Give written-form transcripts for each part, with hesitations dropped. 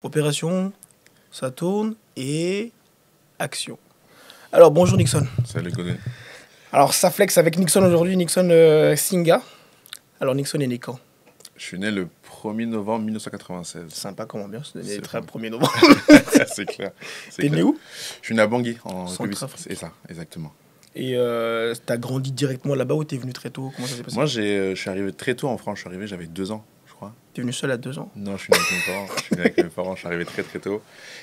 Opération, ça tourne et action. Alors bonjour Nixon. Salut Godin. Alors ça flex avec Nixon aujourd'hui, Nixon Singa. Alors Nixon est né quand? Je suis né le 1er novembre 1996. Sympa comme ambiance, né C'est le très bon. 1er novembre. C'est clair. T'es né où? Je suis né à Bangui, en République. Centrafrique. C'est ça, exactement. Et t'as grandi directement là-bas ou t'es venu très tôt? Comment ça s'est passé? Moi, je suis arrivé très tôt en France. Je suis arrivé, j'avais 2 ans, je crois. T'es venu seul à 2 ans? Non, je suis né avec mes parents. Je suis né avec mes parents. Je suis arrivé très très tôt.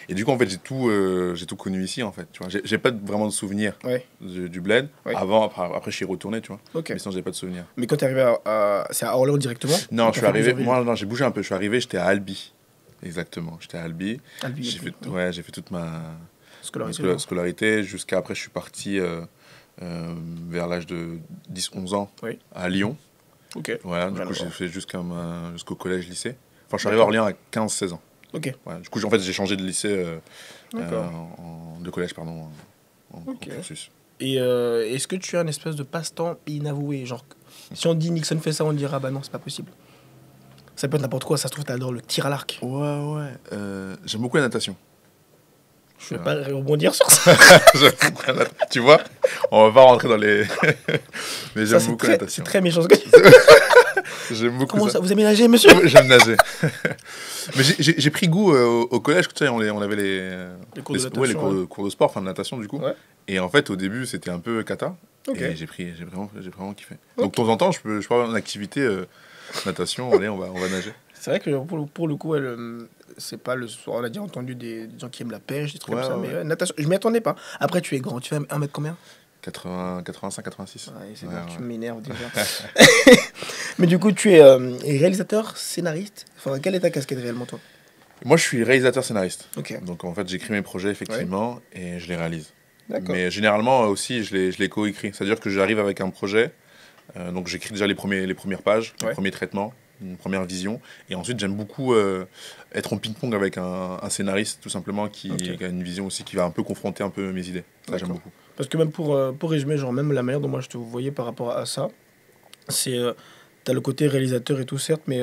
Et du coup, en fait, j'ai tout connu ici, en fait. Tu vois, j'ai pas vraiment de souvenirs Ouais. du bled. Ouais. Après, je suis retourné, tu vois. Ok. Mais sinon, j'ai pas de souvenirs. Mais quand t'es arrivé c'est à Orléans directement? Non, Ou je t'as suis fait arrivé. plusieurs villes? Moi, non, j'ai bougé un peu. Je suis arrivé, j'étais à Albi. Exactement. J'étais à Albi. Albi, J'ai Albi, fait, ouais. ouais, j'ai fait toute ma Scolarité. scolarité jusqu'à après je suis parti vers l'âge de 10-11 ans Oui. à Lyon. Ok. Voilà, du Rien coup à j'ai voir. fait jusqu'au collège lycée. Enfin je suis arrivé à Orléans à 15-16 ans. Ok. Ouais, du coup en fait j'ai changé de lycée D'accord. de collège pardon en Ok. cursus. Et est-ce que tu as une espèce de passe-temps inavoué? Genre, si on dit Nixon fait ça, on dira bah non, c'est pas possible. Ça peut être n'importe quoi, ça se trouve, t'adores le tir à l'arc. Ouais, j'aime beaucoup la natation. Je vais pas rebondir sur ça. J'aime beaucoup la natation. Tu vois, on va pas rentrer dans les mais Ça, j'aime beaucoup la c'est natation. très méchant ce que tu dis. J'aime beaucoup Comment ça. ça, vous aimez nager, monsieur? J'aime nager. Mais j'ai pris goût au collège, tu sais, on avait Les cours de ouais, natation, cours de sport, enfin de natation du coup. Ouais. Et en fait, au début, c'était un peu cata. Ok. Et j'ai vraiment kiffé. Donc, de temps en temps, je peux avoir une activité natation, allez, on va nager. C'est vrai que pour le coup, c'est pas le soir. On a déjà entendu des gens qui aiment la pêche, des trucs Ouais, comme ça, ouais, mais ouais. natation, je m'y attendais pas. Après, tu es grand, tu fais 1 mètre combien? 85, 86. Ouais, c'est Ouais, bon, ouais. tu m'énerves déjà. Mais du coup, tu es réalisateur, scénariste. Enfin, quelle est ta casquette réellement, toi? Moi, je suis réalisateur-scénariste. Ok, Donc, en fait, j'écris mes projets, effectivement, et je les réalise. d'accord. Mais généralement, aussi, je les co-écris. C'est-à-dire que j'arrive avec un projet, donc j'écris déjà les premières pages, les Ouais. premiers traitements, une première vision. Et ensuite, j'aime beaucoup être en ping-pong avec un scénariste, tout simplement, qui Ok. a une vision aussi, qui va un peu confronter un peu mes idées. Ça, j'aime D'accord. beaucoup. Parce que même pour résumer, genre même la manière dont moi je te voyais par rapport à ça, c'est t'as le côté réalisateur et tout certes, mais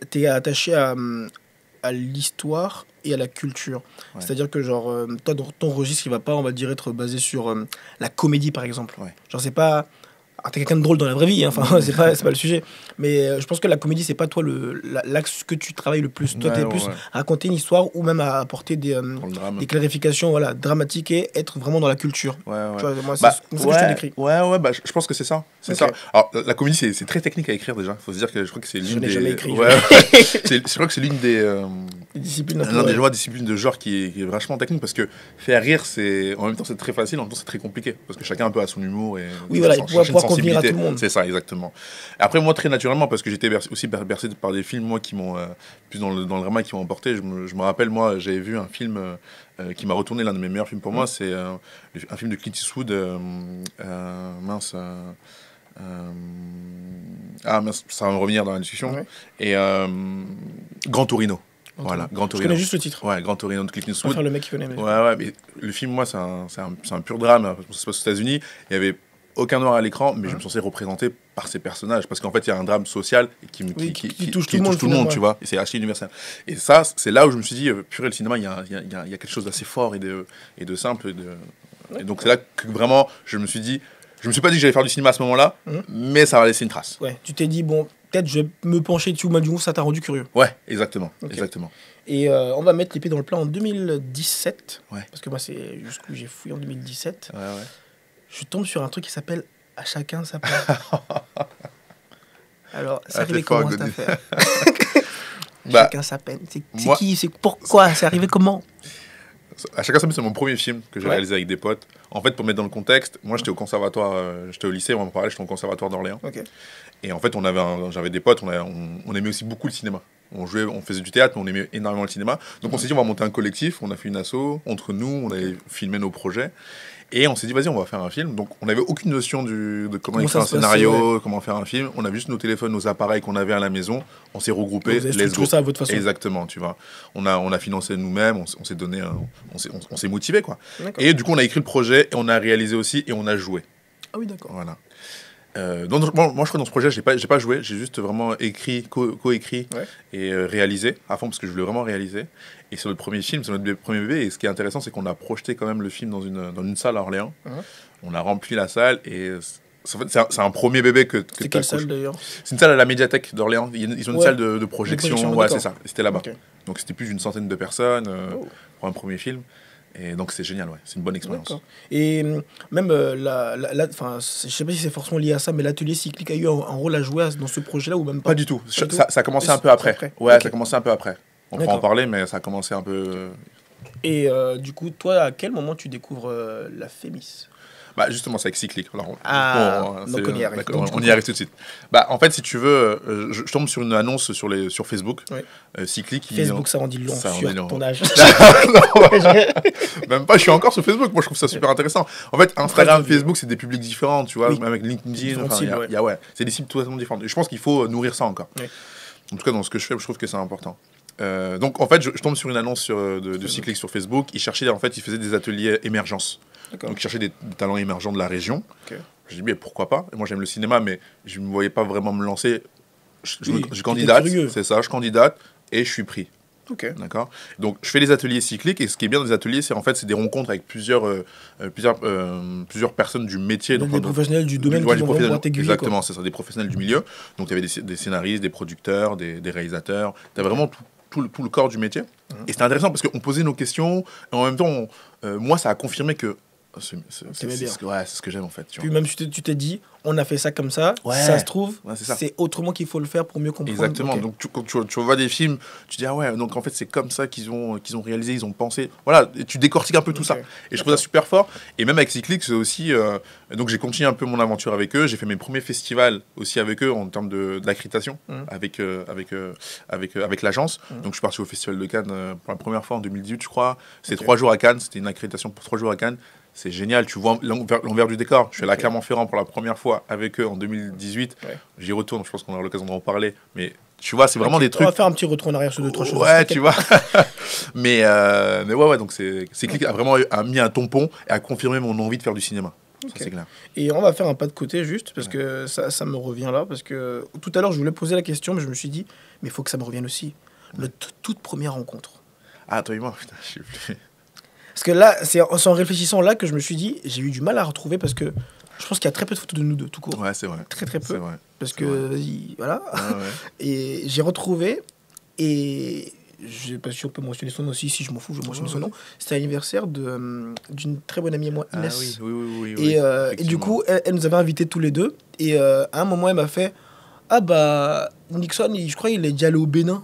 t'es attaché à l'histoire et à la culture. Ouais. C'est-à-dire que genre toi dans ton registre il va pas on va dire être basé sur la comédie par exemple. Ouais. Genre c'est pas t'es quelqu'un de drôle dans la vraie vie, hein. Enfin c'est pas le sujet. Mais je pense que la comédie c'est pas toi l'axe que tu travailles le plus. Toi Ouais, t'es ouais, plus ouais. à raconter une histoire ou même à apporter Pour le drame. des clarifications voilà, dramatiques et être vraiment dans la culture. Ouais, ouais. Tu vois, moi, c'est Bah, comme ça que je te décris. ouais, bah, je pense que c'est ça. C'est Ok. ça. Alors, la comédie, c'est très technique à écrire déjà. Faut se dire que je crois que c'est Je l'une n'ai des. jamais écrit, Ouais, je crois que c'est l'une des. Les disciplines un peu, L'un des ouais. lois disciplines de genre qui est vachement technique parce que faire rire, en même temps c'est très facile, en même temps c'est très compliqué parce que chacun un peu a son humour et Oui, voilà, cherche il faut une pouvoir convenir à sensibilité. tout le monde. C'est ça, exactement. Après, moi, très naturellement, parce que j'étais aussi bercé par des films, moi, qui m'ont plus dans le drama, qui m'ont emporté. Je me rappelle, moi, j'avais vu un film qui m'a retourné, l'un de mes meilleurs films pour moi, c'est un film de Clint Eastwood, mince. Mince, ça va me revenir dans la discussion. Ouais. Et Grand Torino. Voilà, Grand Je Torino. connais juste le titre. Ouais, Grand Torino de Clint Je Eastwood. préfère le mec qui connaît. Mais... Ouais, mais le film, moi, c'est un pur drame. Ça se passe aux États-Unis. Il y avait aucun noir à l'écran, mais je me sentais représenté par ces personnages. Parce qu'en fait, il y a un drame social qui touche tout le monde, tout le monde, finalement. tu vois. Et c'est archi universel. Et ça, c'est là où je me suis dit, purée, le cinéma, il y a quelque chose d'assez fort et de simple. Et donc, c'est là que vraiment, je me suis dit, je me suis pas dit que j'allais faire du cinéma à ce moment-là, mais ça va laisser une trace. Ouais, tu t'es dit, bon, peut-être je vais me pencher dessus, ou du coup, ça t'a rendu curieux. Ouais, exactement. Ok. Exactement. Et on va mettre l'épée dans le plat en 2017. Ouais. Parce que moi, c'est jusqu'où j'ai fouillé en 2017. Ouais. Je tombe sur un truc qui s'appelle À chacun sa place. Alors, c'est arrivé t'es fort, comment cette Denis. affaire? Bah, Chacun sa peine. C'est moi- qui? C'est pourquoi? C'est arrivé comment? À chacun sa c'est mon premier film que j'ai Ouais. réalisé avec des potes. En fait, pour mettre dans le contexte, moi j'étais au conservatoire, j'étais au lycée, on en parlait, j'étais au conservatoire d'Orléans. Ok. Et en fait, j'avais des potes, on aimait aussi beaucoup le cinéma. On jouait, on faisait du théâtre, mais on aimait énormément le cinéma. Donc on s'est dit, on va monter un collectif, on a fait une asso, entre nous, on avait filmé nos projets. Et on s'est dit, vas-y, on va faire un film. Donc on n'avait aucune notion de comment écrire un ça se passait, scénario, comment faire un film. On avait juste nos téléphones, nos appareils qu'on avait à la maison. On s'est regroupés, Vous avez let's structuré go. ça à votre façon. Exactement, tu vois. On a financé nous-mêmes, on s'est donné, on s'est motivé, quoi. D'accord. Et du coup, on a écrit le projet, et on a réalisé aussi, et on a joué. Ah oui, d'accord. Voilà. Donc, moi, je crois que dans ce projet, j'ai pas joué, j'ai juste vraiment écrit, co-écrit Ouais. et réalisé à fond parce que je voulais vraiment réaliser. Et sur notre premier film, sur notre premier bébé, et ce qui est intéressant, c'est qu'on a projeté quand même le film dans une salle à Orléans. Mhm. On a rempli la salle et en fait, c'est un premier bébé que C'est quelle salle d'ailleurs? C'est une salle à la médiathèque d'Orléans. Ils ont une Ouais. salle de projection. projection, Ouais, d'accord. c'est ça. Et c'était là-bas. Ok. Donc c'était plus d'une centaine de personnes Oh. pour un premier film. Et donc c'est génial, ouais. C'est une bonne expérience. D'accord. Et même, enfin, je sais pas si c'est forcément lié à ça, mais l'atelier cyclique a eu un rôle à jouer dans ce projet-là ou même pas? Pas du tout. Pas du tout. Ça a commencé un peu C'est après. après. Ouais, Ok. ça a commencé un peu après. On pourra en D'accord. parler, mais ça a commencé un peu. Et du coup, toi, à quel moment tu découvres la Fémis? Bah justement, c'est avec Cyclic. Alors, Ah, donc c'est- on y arrive. d'accord, Donc, du on coup, y arrive tout de suite. Bah en fait, si tu veux, je tombe sur une annonce sur Facebook. Ouais. Cyclic. Facebook, ça en dit long Ça en sur dit long. ton âge. Non, ouais. Même pas, je suis encore sur Facebook. Moi, je trouve ça super intéressant. En fait, Instagram, de vie. Facebook, c'est des publics différents, tu vois. Oui. Même avec LinkedIn, Différentes enfin, cibles, ouais. ouais, c'est des cibles totalement différentes. Et je pense qu'il faut nourrir ça encore. Oui. En tout cas, dans ce que je fais, je trouve que c'est important. Donc, en fait, je tombe sur une annonce de Cyclic sur Facebook. Ils faisaient des ateliers émergence. D'accord. Donc, ils cherchaient des talents émergents de la région. Ok. Je dis, mais pourquoi pas? Et moi, j'aime le cinéma, mais je ne me voyais pas vraiment me lancer. Oui, Je t'étais candidate, curieux. c'est ça, je candidate et je suis pris. Ok. D'accord. Donc, je fais les ateliers cycliques et ce qui est bien dans les ateliers, c'est des rencontres avec plusieurs personnes du métier. Donc, Donc, des professionnels du domaine ouais, qui des vont vraiment professionnels, pouvoir t'aiguiller, quoi. exactement, c'est ça, des professionnels du milieu. Donc, il y avait des scénaristes, des producteurs, des réalisateurs. Tu as vraiment tout le corps du métier. Et c'était intéressant parce qu'on posait nos questions et en même temps, moi, ça a confirmé que T'aimais bien. c'est ce que j'aime en fait. Tu Puis vois. même, tu t'es dit, on a fait ça comme ça, Ouais. ça se trouve, Ouais, c'est ça. c'est autrement qu'il faut le faire pour mieux comprendre. Exactement. Ok. Donc quand tu vois des films, tu dis ah ouais, donc en fait c'est comme ça qu'ils ont réalisé, ils ont pensé. Voilà, et tu décortiques un peu tout Ok. ça. Et je trouve ça super fort. Et même avec Cyclic, c'est aussi donc j'ai continué un peu mon aventure avec eux. J'ai fait mes premiers festivals aussi avec eux en termes d'accréditation avec l'agence. Donc je suis parti au Festival de Cannes pour la première fois en 2018, je crois. C'était 3 jours à Cannes. C'était une accréditation pour 3 jours à Cannes. C'est génial, tu vois l'envers du décor. Je suis allé à Clermont-Ferrand pour la première fois avec eux en 2018. Ouais. J'y retourne, je pense qu'on aura l'occasion d'en parler. Mais tu vois, c'est vraiment des On trucs. va faire un petit retour en arrière sur 2-3 choses. Ouais, tu vois. mais ouais, donc Cyclic a vraiment mis un tampon et a confirmé mon envie de faire du cinéma. Ok. Ça, c'est clair. Et on va faire un pas de côté juste, parce que ça me revient là. Parce que tout à l'heure, je voulais poser la question, mais je me suis dit, mais il faut que ça me revienne aussi. Toute première rencontre. Ah, toi et moi, putain, je sais plus. Parce que là, c'est en réfléchissant là que je me suis dit, j'ai eu du mal à retrouver parce que je pense qu'il y a très peu de photos de nous deux, tout court. Ouais, c'est vrai. Très très C'est peu. vrai. Parce c'est que, vrai. vas-y, voilà. Ouais, ouais. Et j'ai retrouvé, et je sais pas si on peut mentionner son nom aussi, si je m'en fous, je mentionne son nom. C'était l'anniversaire d'une très bonne amie à moi, Ah Inès. oui. Et du coup, elle nous avait invités tous les deux. Et à un moment, elle m'a fait, ah bah, Nixon, je crois qu'il est déjà allé au Bénin.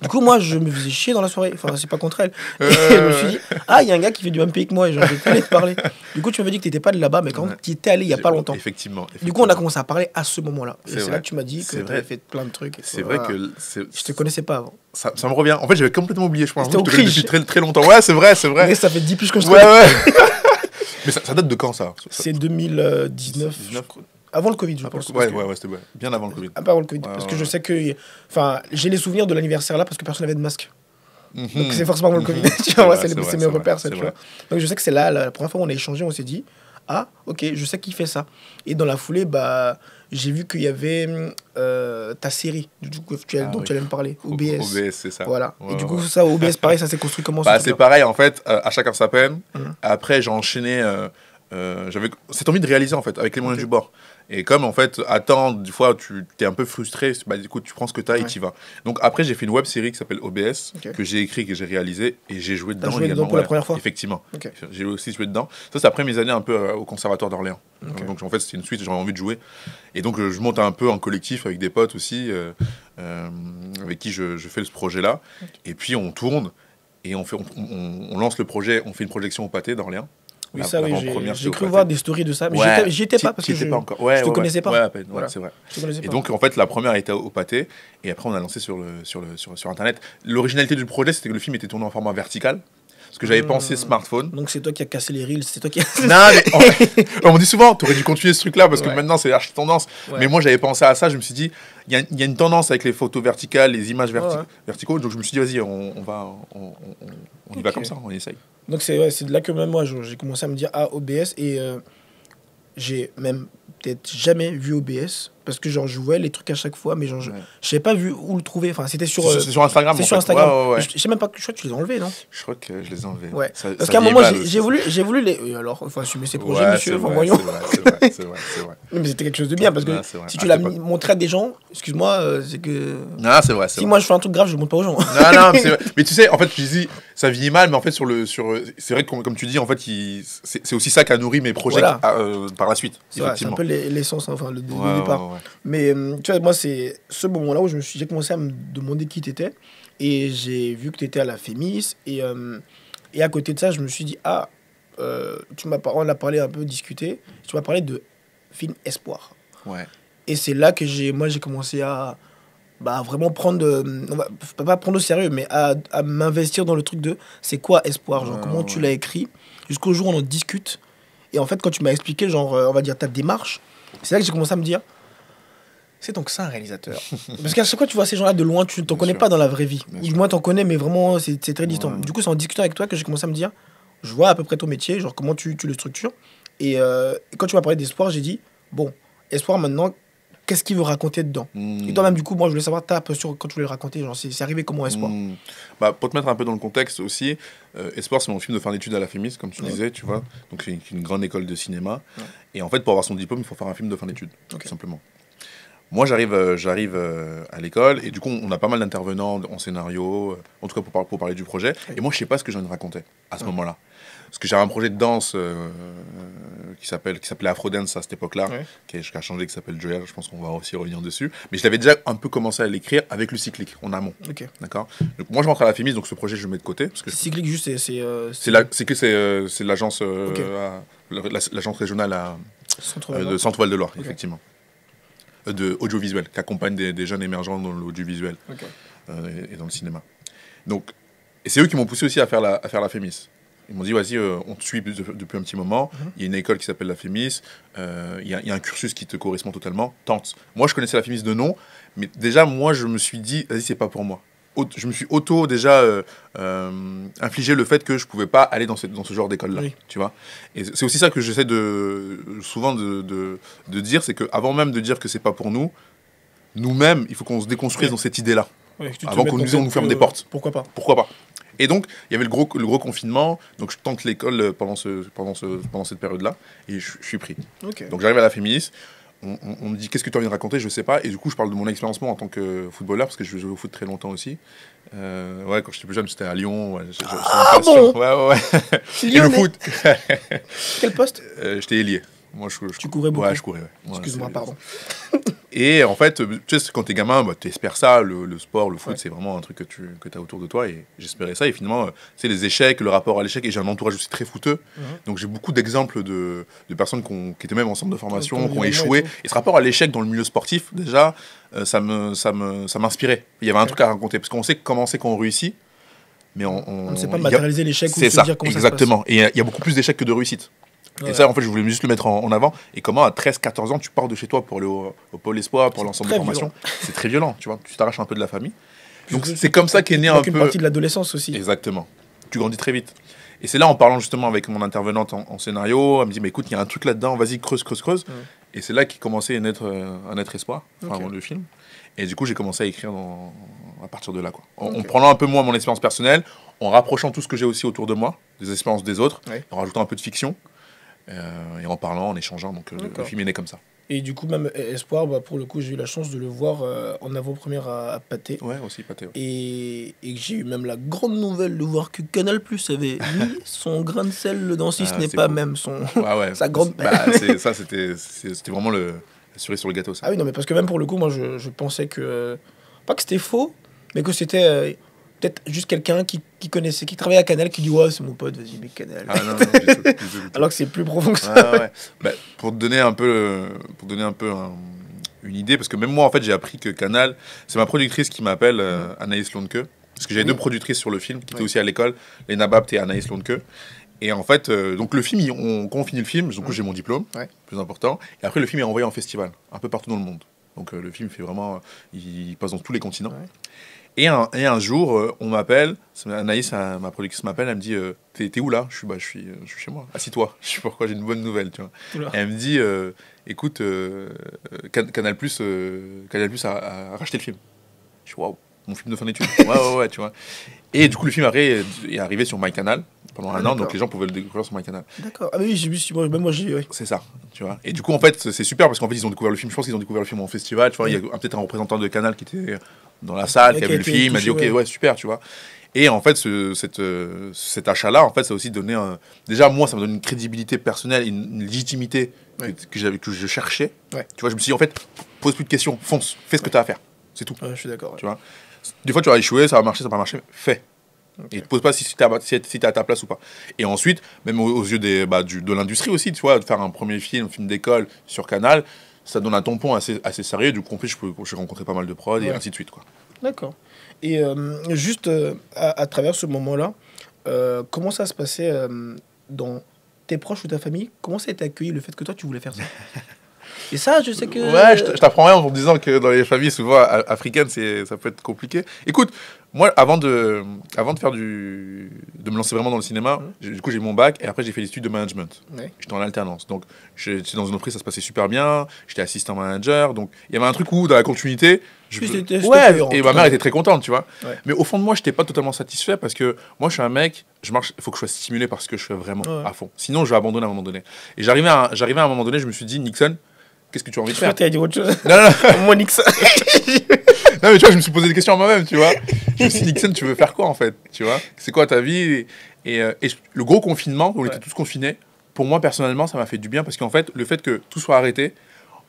Du coup, moi, je me faisais chier dans la soirée. Enfin, c'est pas contre elle. Et je me suis dit, ah, il y a un gars qui fait du même pays que moi. Et genre, j'étais allé te parler. Du coup, tu m'avais dit que t'étais pas de là-bas, mais quand tu y étais allé il y a pas longtemps. Effectivement. Du coup, on a commencé à parler à ce moment-là. Et C'est c'est vrai. là que tu m'as dit que C'est tu vrai. avais fait plein de trucs. et C'est voilà. vrai que Je te connaissais pas avant. ça me revient. En fait, j'avais complètement oublié. Je pense C'était que au je te connais Crige. depuis très, très longtemps. Ouais, c'est vrai. Mais ça fait 10 plus que je te Ouais, connais. ouais. Mais ça date de quand ça? C'est 2019. 19. Avant le Covid, je pense. Ouais, parce que- ouais, c'était bien avant le Covid. Avant le Covid. Ouais, Parce ouais, que je ouais. sais que. Enfin, j'ai les souvenirs de l'anniversaire là parce que personne n'avait de masque. Donc Mhm. c'est forcément avant le Covid. Tu C'est vois, moi, vrai, c'est c'est vrai, mes c'est repères, vrai, ça, c'est tu vrai. vois. Donc je sais que c'est là, la première fois où on a échangé, on s'est dit, ah, ok, je sais qui fait ça. Et dans la foulée, bah, j'ai vu qu'il y avait ta série du coup, dont oui. tu allais me parler, OBS. OBS, c'est ça. Voilà. Ouais, Et du ouais. coup, ça, OBS, pareil, ça s'est construit comment Bah, ce c'est truc-là pareil, en fait, à chacun sa peine. Mhm. Après, j'ai enchaîné. J'avais cette envie de réaliser, en fait, avec les moyens Ok. du bord. Et comme, en fait, attendre, des fois, tu es un peu frustré, bah, du coup, tu prends ce que tu as et Ouais. tu y vas. Donc, après, j'ai fait une web série qui s'appelle OBS, Ok. que j'ai écrit, que j'ai réalisé, et j'ai joué dedans joué dedans également. pour la première fois Effectivement. Ok. J'ai aussi joué dedans. Ça, c'est après mes années un peu au Conservatoire d'Orléans. Ok. Donc, en fait, c'était une suite, j'avais envie de jouer. Et donc, je monte un peu en collectif avec des potes aussi, avec qui je fais ce projet-là. Et puis, on tourne. Et on lance le projet, on fait une projection au Pâté d'Orléans. Oui, La- ça, oui, l'avant-première, j'ai c'était au cru Pâté. voir des stories de ça. Mais Ouais, j'y étais pas parce t'y que étais je pas encore. Ouais, je te ouais, connaissais pas. Ouais, à peine, ouais, Voilà. c'est vrai. Je te connaissais Et pas. donc, en fait, la première était au Pâté, et après, on a lancé sur Internet. L'originalité du projet, c'était que le film était tourné en format vertical, parce que j'avais pensé smartphone. Donc c'est toi qui as cassé les reels, c'est toi qui Non, mais on me dit souvent, t'aurais dû continuer ce truc-là, parce que Ouais. maintenant, c'est archi tendance. Ouais. Mais moi, j'avais pensé à ça, je me suis dit, il y a une tendance avec les photos verticales, les images Ouais. verticaux, donc je me suis dit, vas-y, on y va Ok. comme ça, on essaye. Donc c'est de là que même moi j'ai commencé à me dire ah OBS et j'ai même peut-être jamais vu OBS. Parce que genre, je voyais les trucs à chaque fois, mais genre, je savais pas vu où le trouver. Enfin, c'était sur. C'est sur Instagram. C'est sur Instagram. Ouais. Je sais même pas, je crois que tu les as enlevés, non? Je crois que je les ai enlevés. Ouais. Ça, Parce ça qu'à un vieillit moment, mal, j'ai voulu les. Alors, il faut assumer ses projets, ouais, monsieur. Enfin, vrai, voyons. c'est vrai. Mais c'était quelque chose de bien, parce que si tu l'as montré à des gens, excuse-moi, c'est que. Non, c'est vrai. Si moi je fais un truc grave, je le montre pas aux gens. Non, mais c'est vrai. Mais tu sais, en fait, je dis, ça vieillit mal, mais en fait, c'est vrai que comme tu dis, en fait, c'est aussi ça qui a nourri mes projets par la suite. C'est un peu l'essence, enfin, le départ. Ouais. Mais tu vois, moi, c'est ce moment-là où j'ai commencé à me demander qui t'étais. Et j'ai vu que t'étais à la Fémis. Et à côté de ça, je me suis dit, on a parlé un peu, discuté. Tu m'as parlé de film Espoir. Ouais. Et c'est là que j'ai commencé à vraiment prendre, pas prendre au sérieux, mais à m'investir dans le truc de c'est quoi Espoir, genre comment tu l'as écrit, jusqu'au jour où on en discute. Et en fait, quand tu m'as expliqué, genre, on va dire ta démarche, c'est là que j'ai commencé à me dire, c'est donc ça un réalisateur. Parce qu'à chaque fois, tu vois ces gens-là de loin, tu t'en connais pas dans la vraie vie. Ou du moins, t'en connais, mais vraiment, c'est très distant. Du coup, c'est en discutant avec toi que j'ai commencé à me dire, je vois à peu près ton métier, genre comment tu le structures. Et quand tu m'as parlé d'Espoir, j'ai dit, bon, Espoir maintenant, qu'est-ce qu'il veut raconter dedans? Et toi-même, du coup, moi, je voulais savoir ta posture quand tu voulais raconter. Genre, c'est arrivé comment Espoir? Pour te mettre un peu dans le contexte aussi, Espoir, c'est mon film de fin d'études à la Fémis, comme tu disais, tu vois. Donc, c'est une grande école de cinéma. Et en fait, pour avoir son diplôme, il faut faire un film de fin d'études, tout simplement. Moi, j'arrive à l'école et du coup, on a pas mal d'intervenants en scénario, en tout cas pour parler du projet. Et moi, je sais pas ce que j'ai envie de raconter à ce moment-là. Parce que j'avais un projet de danse qui s'appelait Afrodance à cette époque-là, qui a changé, qui s'appelle Joel. Je pense qu'on va aussi revenir dessus. Mais je l'avais déjà un peu commencé à l'écrire avec le cyclique, en amont. D'accord. Donc moi, je rentre à la Fémis, donc ce projet, je le mets de côté. Parce que cyclique, juste, c'est l'agence l'agence régionale de Centre-Val de Loire, effectivement. De audiovisuel, qui accompagne des jeunes émergents dans l'audiovisuel et dans le cinéma. Donc, et c'est eux qui m'ont poussé aussi à faire la Fémis. Ils m'ont dit, vas-y, on te suit depuis un petit moment. Il y a une école qui s'appelle la Fémis. Il y a un cursus qui te correspond totalement. Tente. Moi, je connaissais la Fémis de nom, mais déjà, moi, je me suis dit, vas-y, c'est pas pour moi. Je me suis infligé le fait que je pouvais pas aller dans ce genre d'école-là. Tu vois. Et c'est aussi ça que j'essaie souvent de dire, c'est qu'avant même de dire que c'est pas pour nous, nous-mêmes, il faut qu'on se déconstruise dans cette idée-là. Avant qu'on nous ferme des portes. Pourquoi pas. Et donc, il y avait le gros confinement, donc je tente l'école pendant cette période-là, et je suis pris. Donc j'arrive à la Fémis, on me dit qu'est-ce que tu as envie de raconter, je sais pas, et du coup je parle de mon expérience en tant que footballeur, parce que je jouais au foot très longtemps aussi. Quand j'étais plus jeune, j'étais à Lyon. Bon. Ouais. Et le foot. Quel poste? J'étais ailier. Moi, tu courais beaucoup? Ouais, je courais. Ouais. Excuse-moi, pardon. Et en fait, tu sais, quand t'es gamin, tu espères ça, le sport, le foot, c'est vraiment un truc que tu as autour de toi. Et j'espérais ça. Et finalement, tu sais, les échecs, le rapport à l'échec, et j'ai un entourage aussi très footeux. Donc j'ai beaucoup d'exemples de personnes qui étaient même en centre de formation, qui ont échoué. Et ce rapport à l'échec dans le milieu sportif, déjà, ça m'inspirait. Il y avait un truc à raconter. Parce qu'on sait comment c'est qu'on réussit. Mais on ne sait pas matérialiser l'échec ou se dire comment exactement. Ça se passe. Et il y a beaucoup plus d'échecs que de réussites. Et ça, en fait, je voulais juste le mettre en avant. Et comment, à 13-14 ans, tu pars de chez toi pour aller au Pôle Espoir, pour l'ensemble de formation. C'est très violent, tu vois. Tu t'arraches un peu de la famille. Donc, c'est comme ça qu'est né un peu... une partie de l'adolescence aussi. Exactement. Tu grandis très vite. Et c'est là, en parlant justement avec mon intervenante en scénario, elle me dit, mais écoute, il y a un truc là-dedans, vas-y, creuse. Et c'est là qu'il commençait à naître Espoir, le film. Et du coup, j'ai commencé à écrire à partir de là, quoi. En prenant un peu moins mon expérience personnelle, en rapprochant tout ce que j'ai aussi autour de moi, des expériences des autres, en rajoutant un peu de fiction. Et en parlant, en échangeant, donc le film est né comme ça. Et du coup, même Espoir, pour le coup, j'ai eu la chance de le voir en avant-première à Pathé. Ouais, aussi Pathé. Ouais. Et j'ai eu même la grande nouvelle de voir que Canal+ avait mis son grain de sel dedans, si ce n'est pas cool. Même son sa grande... c'était vraiment la cerise sur le gâteau, ça. Ah oui, non, mais parce que même pour le coup, moi, je pensais que... Pas que c'était faux, mais que c'était... peut-être juste quelqu'un qui connaissait, qui travaillait à Canal, qui dit ouais, c'est mon pote, vas-y, mais Canal. Ah non, du tout. Alors que c'est plus profond que ça. Pour te donner un peu, une idée, parce que même moi, en fait, j'ai appris que Canal, c'est ma productrice qui m'appelle, Anaïs Londke, parce que j'avais deux productrices sur le film, qui étaient aussi à l'école, Léna Bapt et Anaïs Londke. Et en fait, donc le film, quand on finit le film, donc j'ai mon diplôme, plus important, et après le film est envoyé en festival, un peu partout dans le monde. Donc le film fait vraiment, il passe dans tous les continents. Et un jour, on m'appelle, Anaïs, ma productrice m'appelle, elle me dit t'es où là? Je suis chez moi, assis-toi. Je sais pas pourquoi, j'ai une bonne nouvelle, tu vois. Oula. Et elle me dit écoute, Canal Plus a racheté le film. Je suis waouh, mon film de fin d'études. Ouais, tu vois. Et du coup, le film est arrivé sur MyCanal pendant un an, d'accord. donc les gens pouvaient le découvrir sur MyCanal. D'accord. Ah oui, j'ai vu, même moi j'ai. Ouais. C'est ça, tu vois. Et du coup, en fait, c'est super parce qu'en fait, ils ont découvert le film. Je pense qu'ils ont découvert le film en festival. Tu vois, il y a peut-être un représentant de Canal qui était dans la salle, qui a vu le film, a dit ok, ouais, super, tu vois. Et en fait, cet achat-là, en fait, ça a aussi donné déjà moi, ça me donne une crédibilité personnelle, une légitimité que je cherchais. Ouais. Tu vois, je me suis dit en fait, pose plus de questions, fonce, fais ce que tu as à faire, c'est tout. Ouais, je suis d'accord. Ouais. Tu vois. Des fois, tu vas échouer, ça va marcher, ça va pas marcher, fais. Et ne te pose pas si tu es à ta place ou pas. Et ensuite, même aux yeux de l'industrie aussi, tu vois, de faire un premier film d'école sur Canal, ça donne un tampon assez sérieux. Du coup, en fait, j'ai rencontré pas mal de prods et ainsi de suite, quoi. D'accord. Et juste à travers ce moment-là, comment ça se passait dans tes proches ou ta famille? Comment ça a été accueilli le fait que toi tu voulais faire ça? Et ça, je sais que. Ouais, je t'apprends rien en me disant que dans les familles souvent africaines, ça peut être compliqué. Écoute, moi, avant de me lancer vraiment dans le cinéma, du coup, j'ai eu mon bac et après, j'ai fait des études de management. Ouais. J'étais en alternance. Donc, j'étais dans une entreprise, ça se passait super bien. J'étais assistant manager. Donc, il y avait un truc où, dans la continuité, et ma mère était très contente, tu vois. Ouais. Mais au fond de moi, je n'étais pas totalement satisfait parce que moi, je suis un mec, il faut que je sois stimulé par ce que je fais vraiment à fond. Sinon, je vais abandonner à un moment donné. Et j'arrivais à un moment donné, je me suis dit, Nixon, qu'est-ce que tu as envie de faire? Tu as dit autre chose. Non. Moi, Nix. Non, mais tu vois, je me suis posé des questions à moi-même, tu vois. Je me suis dit, Nixon, tu veux faire quoi, en fait? Tu vois? C'est quoi ta vie? Et le gros confinement, où on était tous confinés, pour moi, personnellement, ça m'a fait du bien parce qu'en fait, le fait que tout soit arrêté,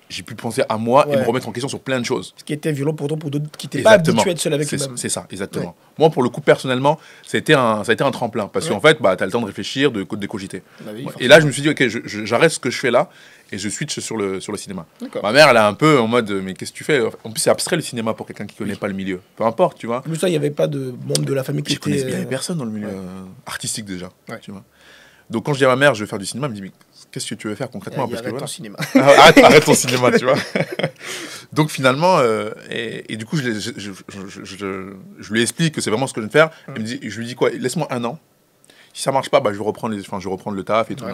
j'ai pu penser à moi et me remettre en question sur plein de choses. Ce qui était violent pour d'autres qui n'étaient pas habitués à être seuls avec eux-mêmes. C'est ça, exactement. Ouais. Moi, pour le coup, personnellement, ça a été un tremplin. Parce qu'en fait, tu as le temps de réfléchir, de cogiter. Bah oui, et là, je me suis dit, ok, j'arrête ce que je fais là et je switch sur le cinéma. Ma mère, elle est un peu en mode, mais qu'est-ce que tu fais? En plus, c'est abstrait le cinéma pour quelqu'un qui ne connaît pas le milieu. Peu importe, tu vois. Mais ça, il n'y avait pas de membres de la famille qui étaient. Il n'y avait personne dans le milieu artistique déjà. Tu vois. Donc, quand je dis à ma mère, je vais faire du cinéma, elle me dit, mais qu'est-ce que tu veux faire concrètement? Arrête ton cinéma. Arrête ton cinéma, tu vois. Donc finalement, et du coup, je lui explique que c'est vraiment ce que je viens de faire. Je lui dis quoi? Laisse-moi un an. Si ça marche pas, je vais reprendre le taf et tout.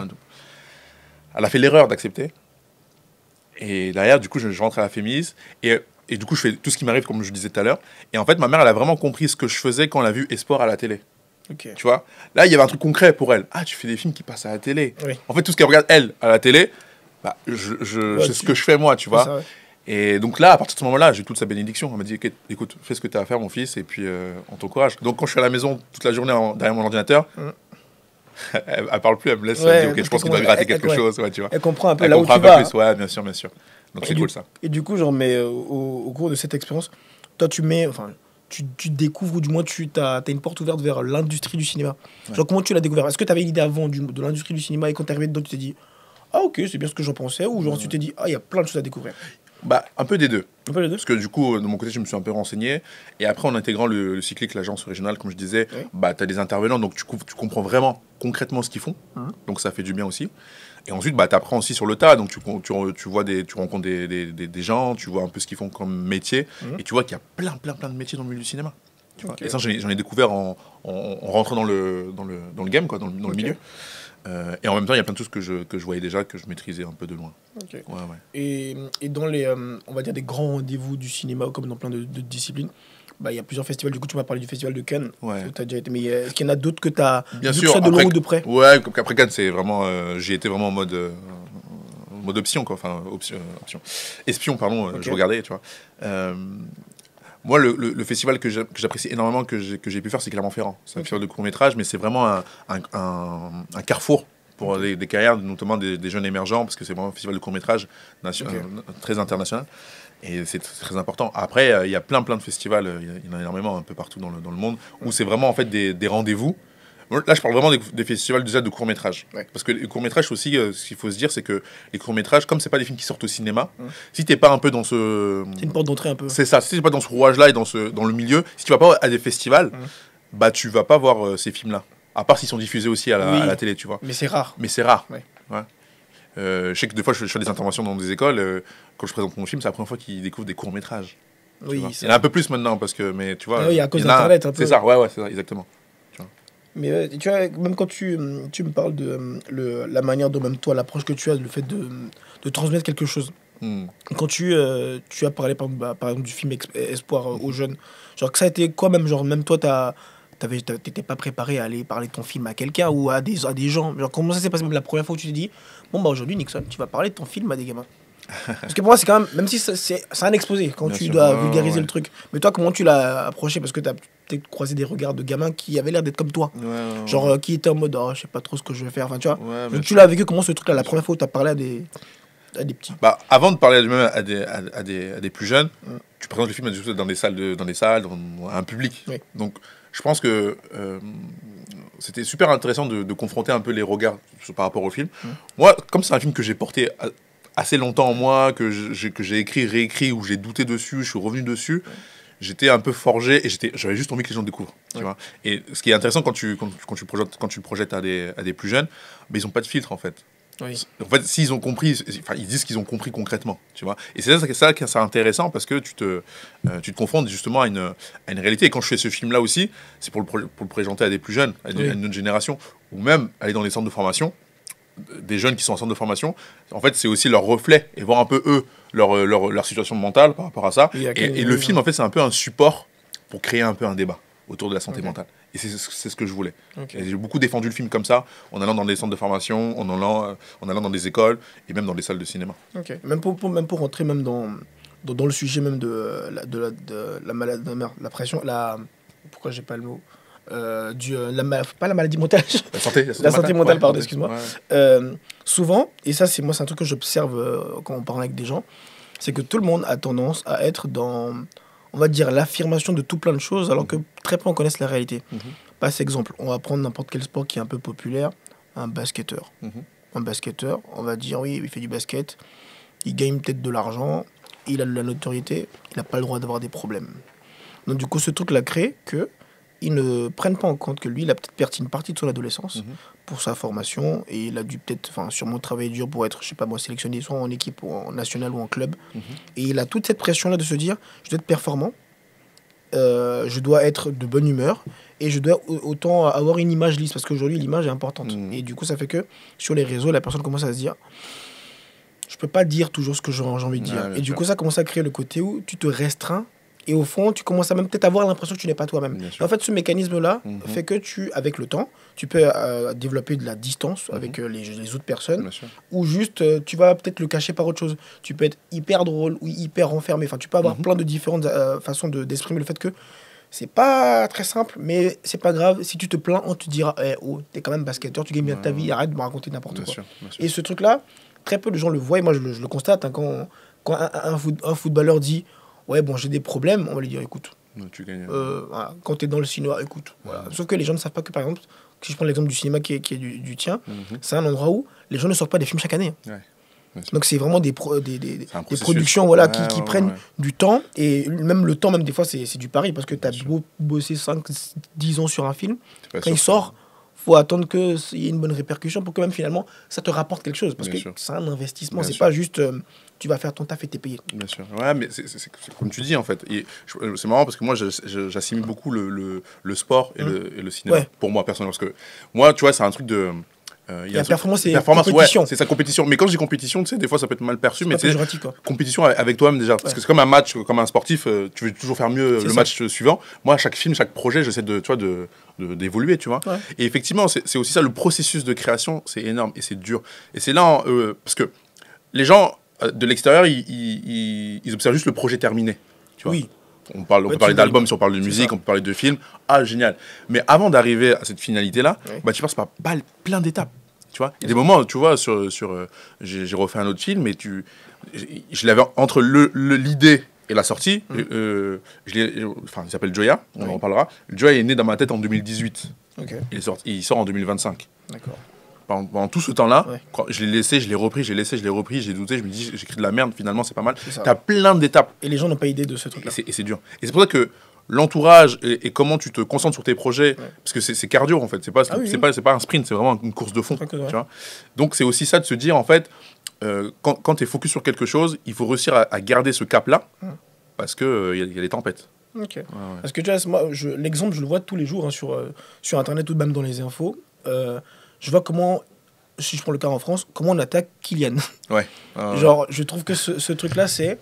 Elle a fait l'erreur d'accepter. Et derrière, du coup, je rentre à la Fémis. Et du coup, je fais tout ce qui m'arrive, comme je disais tout à l'heure. Et en fait, ma mère, elle a vraiment compris ce que je faisais quand elle a vu Espoir à la télé. Okay. Tu vois, là, il y avait un truc concret pour elle. Ah, tu fais des films qui passent à la télé. Oui. En fait, tout ce qu'elle regarde, elle, à la télé, c'est ce que je fais moi, tu vois. Ça, Et donc là, à partir de ce moment-là, j'ai toute sa bénédiction. Elle m'a dit, écoute, fais ce que tu as à faire, mon fils, et puis on t'encourage. Donc quand je suis à la maison toute la journée derrière mon ordinateur, elle parle plus, elle me laisse, elle me dit, ok, je pense qu'il doit gratter quelque chose. Ouais, tu vois. Elle comprend un peu là où tu vas. Plus. Ouais, bien sûr. Donc c'est cool ça. Et du coup, genre, mais au cours de cette expérience, toi, tu découvres, ou du moins tu as une porte ouverte vers l'industrie du cinéma. Ouais. Genre, comment tu l'as découvert? Est-ce que tu avais une idée avant de l'industrie du cinéma et quand tu es arrivé dedans, tu t'es dit, ah ok, c'est bien ce que j'en pensais, ou genre tu t'es dit, ah, il y a plein de choses à découvrir? Un peu des deux. Un peu des deux. Parce que du coup, de mon côté, je me suis un peu renseigné. Et après, en intégrant le cyclique, l'agence régionale, comme je disais, tu as des intervenants, donc tu comprends vraiment concrètement ce qu'ils font. Donc ça fait du bien aussi. Et ensuite, tu apprends aussi sur le tas. Donc tu rencontres des gens, tu vois un peu ce qu'ils font comme métier. Et tu vois qu'il y a plein de métiers dans le milieu du cinéma. Tu vois. Et ça, j'en ai découvert en rentrant dans le game, quoi, dans le milieu. Et en même temps, il y a plein de choses que je voyais déjà, que je maîtrisais un peu de loin. Okay. Et dans les, on va dire, des grands rendez-vous du cinéma, comme dans plein de disciplines, il y a plusieurs festivals. Du coup, tu m'as parlé du festival de Cannes. Ouais. As déjà été, mais est-ce qu'il y en a d'autres que tu as bien sûr, de loin ou de près? Ouais, après Cannes, c'est vraiment... j'ai été vraiment en mode option, quoi. Enfin, espion, pardon. Okay. Je regardais, tu vois. Moi, le festival que j'apprécie énormément, que j'ai pu faire, c'est Clermont-Ferrand. C'est un festival de court-métrage, mais c'est vraiment un carrefour pour des carrières, notamment des jeunes émergents, parce que c'est vraiment un festival de court-métrage très international. Et c'est très important. Après, il y a plein de festivals, il y en a énormément un peu partout dans le monde, où c'est vraiment en fait des rendez-vous. Là, je parle vraiment des festivals déjà de court-métrage. Ouais. Parce que les courts-métrages aussi, ce qu'il faut se dire, c'est que les courts-métrages, comme c'est pas des films qui sortent au cinéma, si t'es pas un peu dans ce... C'est une porte d'entrée un peu. C'est ça. Si t'es pas dans ce rouage-là et dans le milieu, si tu vas pas à des festivals, tu vas pas voir ces films-là. À part s'ils sont diffusés aussi à la télé, tu vois. Mais c'est rare. Ouais. Je sais que des fois, je fais des interventions dans des écoles. Quand je présente mon film, c'est la première fois qu'ils découvrent des courts-métrages. Oui, Il y en a un peu plus maintenant, parce que, mais tu vois. Ah oui, à cause il y en a- d'Internet, un peu. C'est ça, ouais, c'est ça, exactement. Mais tu vois, même quand tu me parles de la manière dont même toi, l'approche que tu as, le fait de transmettre quelque chose. Hmm. Quand tu as parlé par exemple du film Espoir aux jeunes, genre que ça a été quoi même, genre même toi, t'étais pas préparé à aller parler de ton film à quelqu'un ou à des gens. Genre comment ça s'est passé même la première fois où tu t'es dit, bon bah aujourd'hui Nixon, tu vas parler de ton film à des gamins. Parce que pour moi c'est quand même, même si c'est un exposé quand Bien tu sûr. dois Ouais, vulgariser ouais. le truc. Mais toi comment tu l'as approché parce que t'as peut-être croisé des regards de gamins qui avaient l'air d'être comme toi. Ouais, ouais, Genre qui étaient en mode, oh, je sais pas trop ce que je vais faire. Enfin tu vois. ouais, bien Donc, tu sûr. l'as vécu comment ce truc-là la Bien première fois où t'as parlé à des petits. Bah, avant de parler même à des plus jeunes, Mm. tu présentes le film dans des salles, dans un public. Oui. Donc, je pense que c'était super intéressant de confronter un peu les regards par rapport au film. Mm. Moi, comme c'est un film que j'ai porté assez longtemps en moi, que j'ai écrit, réécrit, où j'ai douté dessus, je suis revenu dessus, j'étais un peu forgé et j'avais juste envie que les gens le découvrent. Tu vois. Et ce qui est intéressant quand tu le projettes à des plus jeunes, mais ils n'ont pas de filtre en fait. Oui. En fait, s'ils ont compris, enfin, ils disent qu'ils ont compris concrètement, tu vois. Et c'est ça qui est intéressant parce que tu te confrontes justement à une réalité. Et quand je fais ce film-là aussi, c'est pour le présenter à des plus jeunes, Oui. à une autre génération, ou même aller dans les centres de formation, des jeunes qui sont en centre de formation. En fait, c'est aussi leur reflet et voir un peu eux, leur situation mentale par rapport à ça. Oui, Et le film, en fait, c'est un peu un support pour créer un peu un débat autour de la santé Ok. mentale. Et c'est ce que je voulais. Ok. Et j'ai beaucoup défendu le film comme ça, en allant dans des centres de formation, en allant dans des écoles et même dans des salles de cinéma. Ok. Même pour rentrer même dans le sujet même de la maladie, merde, la pression, pourquoi j'ai pas le mot pas la maladie mentale, la santé mentale, ouais, pardon, excuse-moi. ouais. Souvent, et ça c'est un truc que j'observe quand on parle avec des gens, c'est que tout le monde a tendance à être dans, on va dire, l'affirmation de tout plein de choses, alors que très peu en connaissent la réalité. Mhm. Par exemple, on va prendre n'importe quel sport qui est un peu populaire, un basketteur. Mhm. Un basketteur, on va dire, oui, il fait du basket, il gagne peut-être de l'argent, il a de la notoriété, il n'a pas le droit d'avoir des problèmes. Donc du coup, ce truc-là crée que ils ne prennent pas en compte que lui, il a peut-être perdu une partie de son adolescence Mhm. pour sa formation et il a dû peut-être, enfin, sûrement travailler dur pour être, je sais pas moi, sélectionné soit en équipe ou en nationale ou en club. Mhm. Et il a toute cette pression-là de se dire, je dois être performant, je dois être de bonne humeur et je dois autant avoir une image lisse parce qu'aujourd'hui l'image est importante. Mhm. Et du coup, ça fait que sur les réseaux, la personne commence à se dire, je peux pas dire toujours ce que j'ai envie de dire. Ouais, bien Et du sûr. coup, ça commence à créer le côté où tu te restreins et au fond, tu commences à même peut-être avoir l'impression que tu n'es pas toi-même. Bien Et sûr. en fait, ce mécanisme-là Mhm. fait que avec le temps, tu peux développer de la distance avec les autres personnes Bien sûr. ou juste tu vas peut-être le cacher par autre chose. Tu peux être hyper drôle ou hyper renfermé. Enfin, tu peux avoir Mhm. plein de différentes façons d'exprimer le fait que c'est pas très simple, mais c'est pas grave. Si tu te plains, on te dira oh, t'es quand même basketteur, tu gagnes bien ta vie, arrête de me raconter n'importe Bien quoi. sûr. Bien sûr. Et ce truc-là, très peu de gens le voient, et moi je le constate, hein, quand un footballeur dit ouais, bon, j'ai des problèmes, on va lui dire écoute, Non, tu gagnes. voilà, quand t'es dans le cinéma, écoute. Voilà. Sauf que les gens ne savent pas que, par exemple, si je prends l'exemple du cinéma qui est du tien, Mhm. c'est un endroit où les gens ne sortent pas des films chaque année. Ouais. Bien sûr. Donc c'est vraiment des C'est un processus. productions voilà, Ouais, qui ouais, prennent ouais. du temps, et même le temps, même des fois, c'est du pari, parce que tu as Bien sûr. beau bosser 5, 10 ans sur un film, C'est pas quand il sûr. sort, faut attendre qu'il y ait une bonne répercussion pour que même finalement ça te rapporte quelque chose. Parce Bien que sûr. c'est un investissement, Bien c'est sûr. pas juste tu vas faire ton taf et t'es payé. Bien sûr. Ouais, mais c'est comme tu dis en fait. Et c'est marrant parce que moi j'assimile beaucoup le sport et le cinéma. Ouais. Pour moi personnellement. Parce que moi, tu vois, c'est un truc de. Il y a La un truc- performance, c'est performance, compétition. ouais, c'est sa compétition. Mais quand je dis compétition, tu sais, des fois ça peut être mal perçu, mais Pas tu sais, péjoratif, quoi. compétition avec toi-même déjà. Parce Ouais. que c'est comme un match, comme un sportif, tu veux toujours faire mieux C'est le ça. match suivant. Moi, chaque film, chaque projet, j'essaie d'évoluer, tu vois. Ouais. Et effectivement, c'est aussi ça, le processus de création, c'est énorme et c'est dur. Et c'est là, parce que les gens de l'extérieur, ils observent juste le projet terminé. Tu vois. Oui. On Ouais, peut parler tu d'albums, vois, si on parle de c'est musique, ça. on peut parler de films. Ah, génial. Mais avant d'arriver à cette finalité-là, Ouais. bah, tu passes par plein d'étapes. Tu vois, il y a des moments, tu vois, j'ai refait un autre film et je l'avais entre l'idée et la sortie. Enfin, il s'appelle Joya, on Oui. en parlera. Joya est né dans ma tête en 2018. Ok, Il sort en 2025. d'accord. Pendant tout ce temps-là, Ouais. quand je l'ai laissé, je l'ai repris, j'ai laissé, je l'ai repris, j'ai douté, je me dis, j'écris de la merde, finalement, c'est pas mal. C'est ça. T'as plein d'étapes Et les gens n'ont pas idée de ce truc-là. et c'est dur. Et c'est pour ça que l'entourage et comment tu te concentres sur tes projets, Ouais. parce que c'est cardio en fait, c'est pas, Ah oui, c'est oui. pas, c'est pas un sprint, c'est vraiment une course de fond. Je crois que, ouais. Tu vois. Donc c'est aussi ça de se dire, en fait, quand tu es focus sur quelque chose, il faut réussir à garder ce cap-là. parce que y a des tempêtes. Ok. Ouais, ouais. Parce que tu vois, moi, l'exemple, je le vois tous les jours hein, sur Internet ou même dans les infos. Je vois comment, si je prends le cas en France, comment on attaque Kylian. Ouais. Genre, je trouve que ce truc-là, c'est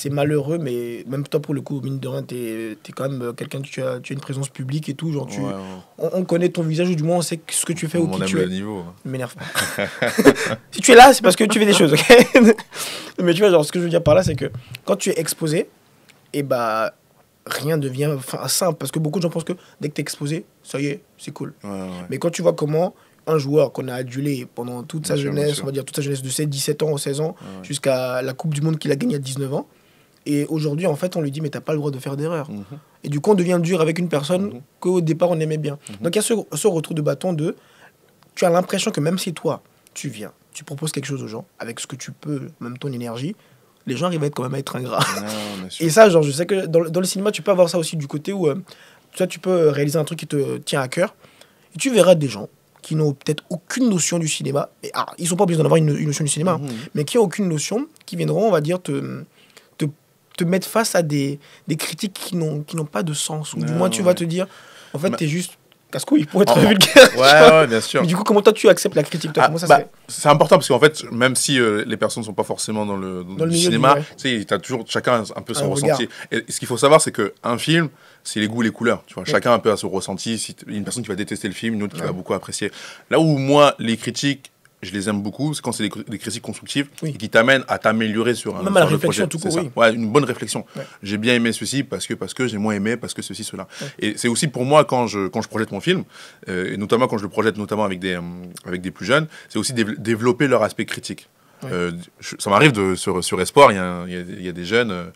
malheureux, mais même toi, pour le coup, mine de rien, t'es quand même quelqu'un, tu as une présence publique et tout. Genre, Ouais, ouais. on connaît ton visage, ou du moins, on sait ce que tu fais ou On qui aime tu le es. niveau. Hein. M'énerve pas. Si tu es là, c'est parce que tu fais des choses, ok. Mais tu vois, genre, ce que je veux dire par là, c'est que quand tu es exposé, et bah, rien devient simple. Parce que beaucoup de gens pensent que dès que tu es exposé, ça y est, c'est cool. Ouais, ouais. Mais quand tu vois comment un joueur qu'on a adulé pendant toute sa Bien sûr, bien jeunesse, sûr. on va dire toute sa jeunesse de 7, 17 ans aux 16 ans, Ouais. jusqu'à la Coupe du Monde qu'il a gagnée à 19 ans, et aujourd'hui, en fait, on lui dit, mais t'as pas le droit de faire d'erreur. Mhm. Et du coup, on devient dur avec une personne Mhm. qu'au départ, on aimait bien. Mhm. Donc, il y a ce retour de bâton de... Tu as l'impression que même si toi, tu viens, tu proposes quelque chose aux gens, avec ce que tu peux, même ton énergie, les gens arrivent quand même à être ingrats. Non, bien sûr. Et ça, genre, je sais que dans le cinéma, tu peux avoir ça aussi du côté où toi, tu peux réaliser un truc qui te tient à cœur, et tu verras des gens qui n'ont peut-être aucune notion du cinéma, et ils sont pas obligés d'en avoir une notion du cinéma, hein, Mhm. mais qui n'ont aucune notion, qui viendront, on va dire, te mettre face à des critiques qui n'ont pas de sens. Ou du Ouais, moins, tu vas ouais. te dire, en fait, Mais- t'es juste casse-couille, pour être Oh, vulgaire. tu Ouais, vois. ouais, bien sûr. Mais du coup, comment toi, tu acceptes la critique toi, Ah, comment ça bah, se fait c'est important parce qu'en fait, même si les personnes ne sont pas forcément dans le le milieu cinéma, ouais. tu sais, t'as toujours chacun un peu son Un ressenti. Et ce qu'il faut savoir, c'est qu'un film, c'est les goûts, les couleurs. Tu vois, Oui. chacun un peu a son ressenti. Si il y a une personne qui va détester le film, une autre qui Ouais. va beaucoup apprécier. Là où moi, les critiques, je les aime beaucoup, c'est quand c'est des critiques constructives Oui. et qui t'amènent à t'améliorer sur un Même à la sur un autre réflexion projet. tout C'est court, ça. oui. Ouais, une bonne réflexion. Ouais. J'ai bien aimé ceci parce que j'ai moins aimé parce que ceci, cela. Ouais. Et c'est aussi pour moi quand je projette mon film, et notamment quand je le projette notamment avec des plus jeunes, c'est aussi développer leur aspect critique. Ouais. Ça m'arrive sur Espoir, il y a des jeunes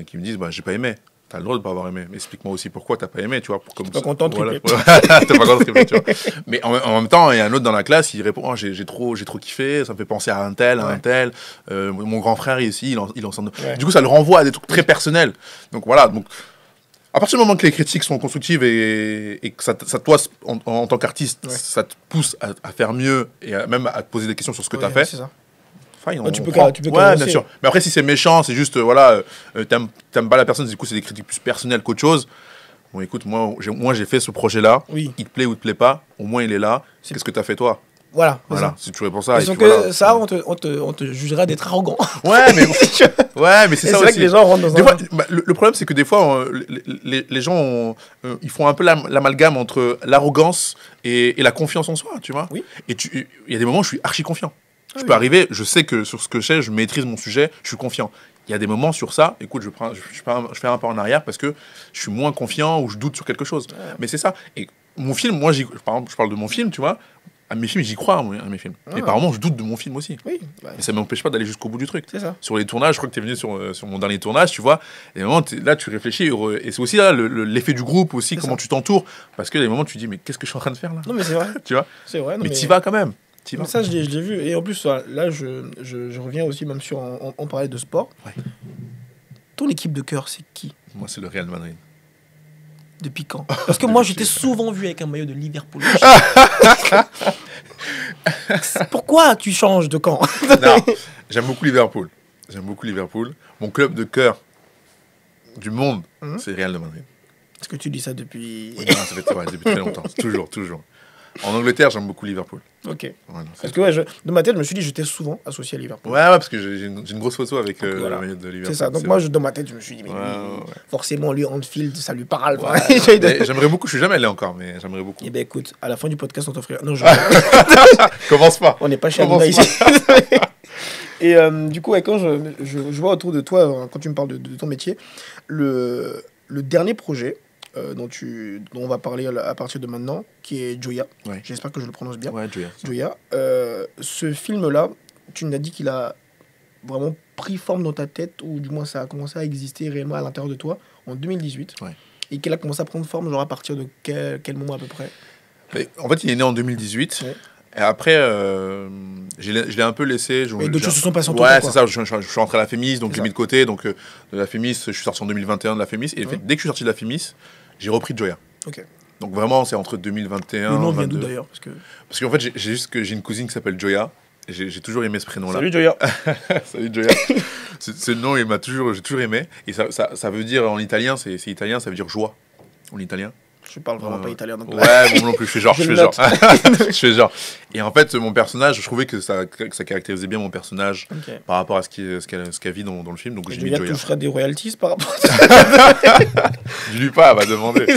qui me disent bah, j'ai pas aimé. T'as le droit de pas avoir aimé. Mais explique-moi aussi pourquoi t'as pas aimé, tu vois. Comme pas content de voilà. tripler. T'es pas content de tripler, tu vois. Mais en même temps, il y a un autre dans la classe, il répond oh, j'ai trop kiffé, ça me fait penser à un tel, à Ouais. un tel. Mon grand frère ici, il en sent. Ouais. Du coup, ça le renvoie à des trucs très personnels. Donc voilà. Donc, à partir du moment que les critiques sont constructives et que ça toi, en tant qu'artiste, Ouais. ça te pousse à faire mieux et même à te poser des questions sur ce que Ouais, t'as fait. c'est ça. Fine, Ouais, tu peux prend. tu peux Ouais, commencer. bien sûr. Mais après, si c'est méchant, c'est juste, voilà, t'aimes pas la personne, du coup, c'est des critiques plus personnelles qu'autre chose. Bon, écoute, moi, j'ai fait ce projet-là. Oui. Il te plaît ou il te plaît pas. Au moins, il est là. C'est- Qu'est-ce que t'as fait, toi? Voilà. c'est Voilà. ça. Si tu réponds ça. Ils Et sont puis que voilà. ça, on te jugera d'être arrogant. Ouais, mais, ouais, mais c'est Et ça c'est vrai aussi. que les gens rentrent dans Des un... fois, bah, le problème, c'est que des fois, les gens, ils font un peu l'amalgame entre l'arrogance et la confiance en soi, tu vois. Oui. Et il y a des moments où je suis archi confiant. Je oui. peux arriver, je sais que sur ce que je sais, je maîtrise mon sujet, je suis confiant. Il y a des moments sur ça, écoute, je fais un pas en arrière parce que je suis moins confiant ou je doute sur quelque chose. Ouais. Mais c'est ça. Et mon film, moi, par exemple, je parle de mon film, tu vois. À mes films, j'y crois, à mes films. Ouais. Mais par moments, je doute de mon film aussi. Oui, bah, Mais ça ne m'empêche pas d'aller jusqu'au bout du truc. c'est ça. Sur les tournages, je crois que tu es venu sur mon dernier tournage, tu vois. Et à un moment, là, tu réfléchis. Et c'est aussi là l'effet du groupe, aussi, C'est comment ça. tu t'entoures. Parce qu'il y a des moments où tu te dis, mais qu'est-ce que je suis en train de faire là? Non, mais c'est vrai. Tu vois. C'est vrai. Non, Mais t'y vas quand même. T'y vas. Mais ça, je l'ai vu. Et en plus, là, je reviens aussi, même sur... On parlait de sport. Ouais. Ton équipe de cœur, c'est qui? Moi, c'est le Real Madrid. Depuis quand? Parce que moi, je t'ai souvent vu avec un maillot de Liverpool. Pourquoi tu changes de camp? Non, j'aime beaucoup Liverpool. J'aime beaucoup Liverpool. Mon club de cœur du monde, Mhm. c'est Real de Madrid. Est-ce que tu dis ça depuis... Oui, non, ça fait ouais, depuis très longtemps. Toujours, toujours. En Angleterre, j'aime beaucoup Liverpool. Ok. Voilà, Parce que ouais, dans ma tête, je me suis dit, j'étais souvent associé à Liverpool. ouais, parce que j'ai une grosse photo avec voilà. le maillot de Liverpool. C'est ça. Donc moi, dans ma tête, je me suis dit, mais Ouais, lui, ouais. forcément, lui, Anfield, ça lui parle. Ouais, Enfin, mais j'aimerais beaucoup, je suis jamais allé encore, mais j'aimerais beaucoup. Eh ben écoute, à la fin du podcast, on t'offrira... Non, Commence pas. on n'est pas chez Commence Hanouna ici. pas. Et du coup, ouais, quand je vois autour de toi, quand tu me parles de ton métier, le dernier projet dont on va parler à partir de maintenant, qui est Joya. Ouais. J'espère que je le prononce bien. Ouais, Joya. Joya. Ce film-là, tu nous as dit qu'il a vraiment pris forme dans ta tête, ou du moins ça a commencé à exister réellement à l'intérieur de toi en 2018. Ouais. Et qu'il a commencé à prendre forme, genre à partir de quel moment à peu près? Mais, en fait, il est né en 2018. Ouais. Et après, je l'ai un peu laissé. Et d'autres choses se sont passées entre Ouais, temps, c'est ça. Je suis rentré à la Fémis, donc C'est j'ai ça. mis de côté. Donc, de la Fémis, je suis sorti en 2021 de la Fémis. Et Ouais. dès que je suis sorti de la Fémis, j'ai repris Joya. Ok. Donc, vraiment, c'est entre 2021 Le nom vient d'où 22. d'ailleurs? Parce qu'en fait, j'ai juste que j'ai une cousine qui s'appelle Joya. Et j'ai toujours aimé ce prénom-là. Salut Joya. Salut Joya. Ce nom, j'ai toujours aimé. Et ça veut dire, en italien, c'est italien, ça veut dire joie, en italien. Je parle vraiment pas italien. Donc ouais, bon, non plus, je fais genre. Je fais genre. Et en fait, mon personnage, je trouvais que ça caractérisait bien mon personnage par rapport à ce qu'elle vit dans le film. Donc, j'ai mis Gioia. Tu toucherais des royalties par rapport à ça. Dis-lui pas, elle va demander.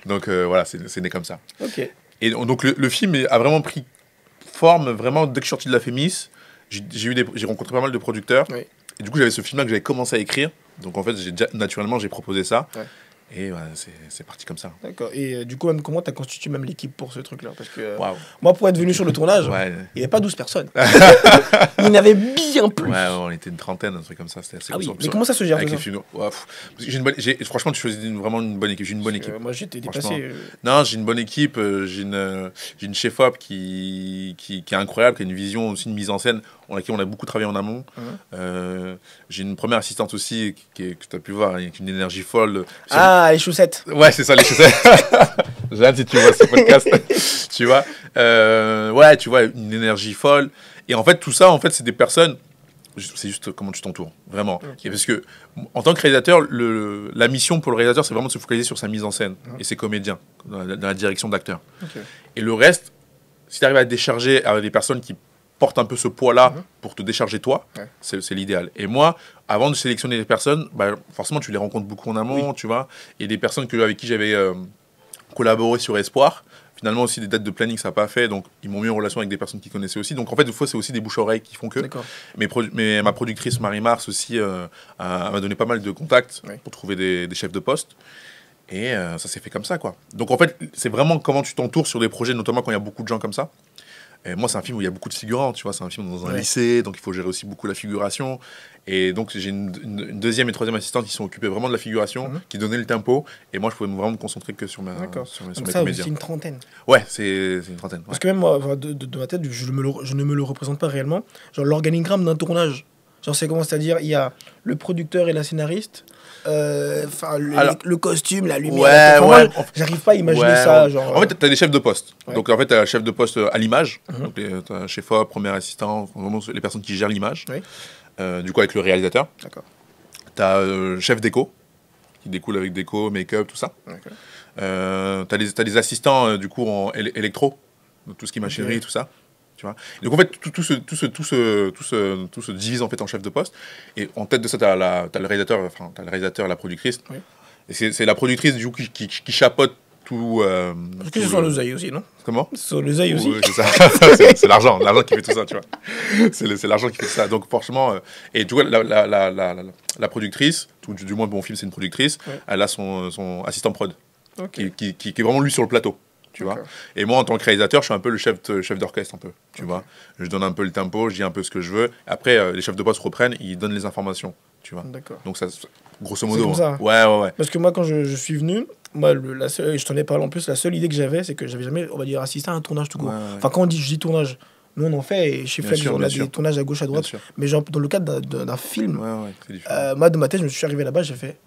Donc, voilà, c'est né comme ça. Ok. Et donc, le film a vraiment pris forme, vraiment, dès que je suis sorti de la Fémis, j'ai rencontré pas mal de producteurs. Oui. Et du coup, j'avais ce film-là que j'avais commencé à écrire. Donc, en fait, naturellement, j'ai proposé ça. Ouais. Et ouais, c'est parti comme ça. D'accord. Et du coup, même, comment tu as constitué même l'équipe pour ce truc-là? Parce que moi, pour être venu sur le tournage, il n'y avait pas 12 personnes. Il y en avait bien plus. Ouais, on était une trentaine, un truc comme ça. C'était assez oui. Mais comment ça se gère avec les films? Franchement, tu choisis vraiment une bonne équipe. J'ai une bonne équipe. Moi, j'étais dépassé. Non, j'ai une bonne équipe. J'ai une chef-op qui est incroyable, qui a une vision aussi, une mise en scène avec laquelle on a beaucoup travaillé en amont. J'ai une première assistante aussi que tu as pu voir, avec une énergie folle. Les chaussettes. Ouais, c'est ça, les chaussettes. Jeanne, si tu vois ce podcast, tu vois. Ouais, tu vois, une énergie folle. Et en fait, tout ça, c'est des personnes. C'est juste comment tu t'entoures, vraiment. Okay. Et parce que, en tant que réalisateur, la mission pour le réalisateur, c'est vraiment de se focaliser sur sa mise en scène et ses comédiens, dans la direction d'acteur. Okay. Et le reste, si tu arrives à décharger avec des personnes qui portent un peu ce poids-là pour te décharger toi, c'est l'idéal. Et moi, avant de sélectionner les personnes, forcément, tu les rencontres beaucoup en amont, tu vois. Et des personnes avec qui j'avais collaboré sur Espoir, finalement aussi des dates de planning, ça n'a pas fait, donc ils m'ont mis en relation avec des personnes qui connaissaient aussi. Donc en fait, des fois, c'est aussi des bouche-oreilles qui font que. Mais ma productrice Marie-Mars aussi m'a donné pas mal de contacts pour trouver des chefs de poste. Et ça s'est fait comme ça, quoi. Donc en fait, c'est vraiment comment tu t'entoures sur des projets, notamment quand il y a beaucoup de gens comme ça. Et moi, c'est un film où il y a beaucoup de figurants, tu vois, c'est un film dans un lycée, donc il faut gérer aussi beaucoup la figuration. Et donc, j'ai une deuxième et troisième assistante qui sont occupées vraiment de la figuration, qui donnaient le tempo. Et moi, je pouvais vraiment me concentrer que sur mes comédiens. C'est une trentaine. Ouais, c'est une trentaine. Parce que même moi, de ma tête, je ne me le représente pas réellement. Genre, l'organigramme d'un tournage, genre, c'est comment? C'est-à-dire, il y a le producteur et la scénariste. Le costume, la lumière. J'arrive pas à imaginer ça. Genre, en fait, tu as des chefs de poste. Donc, en fait, tu as un chef de poste à l'image. Donc, tu as chef-op, premier assistant, vraiment les personnes qui gèrent l'image. Du coup, avec le réalisateur. Tu as chef déco, qui découle avec déco, make-up, tout ça. Tu as des assistants, du coup, en électro, donc tout ce qui est machinerie, tout ça. Tu vois. Donc en fait, tout se divise en fait en chef de poste. Et en tête de ça, t'as le réalisateur, la productrice. Et c'est la productrice du coup qui chapeaute tout. Parce que c'est sur l'oseille aussi, non? Comment? Sur l'oseille aussi. Oui, c'est ça. c'est l'argent qui fait tout ça, tu vois. C'est l'argent qui fait tout ça. Donc franchement, et tu vois, la productrice, du moins bon film, c'est une productrice. Elle a son assistant prod, qui est vraiment lui sur le plateau. Tu vois. Et moi, en tant que réalisateur, je suis un peu le chef d'orchestre, un peu, tu vois. Je donne un peu le tempo, je dis un peu ce que je veux. Après, les chefs de poste reprennent, ils donnent les informations, tu vois. Donc, ça, grosso modo. C'est comme ça. Ouais. Parce que moi, quand je suis venu, moi, je t'en ai parlé en plus, la seule idée que j'avais, c'est que j'avais jamais, on va dire, assisté à un tournage tout court. Enfin, quand je dis tournage, nous, on en fait, et chez Flex, on a des tournages à gauche, à droite. Mais genre, dans le cadre d'un film, moi, de ma tête, je me suis arrivé là-bas, j'ai fait...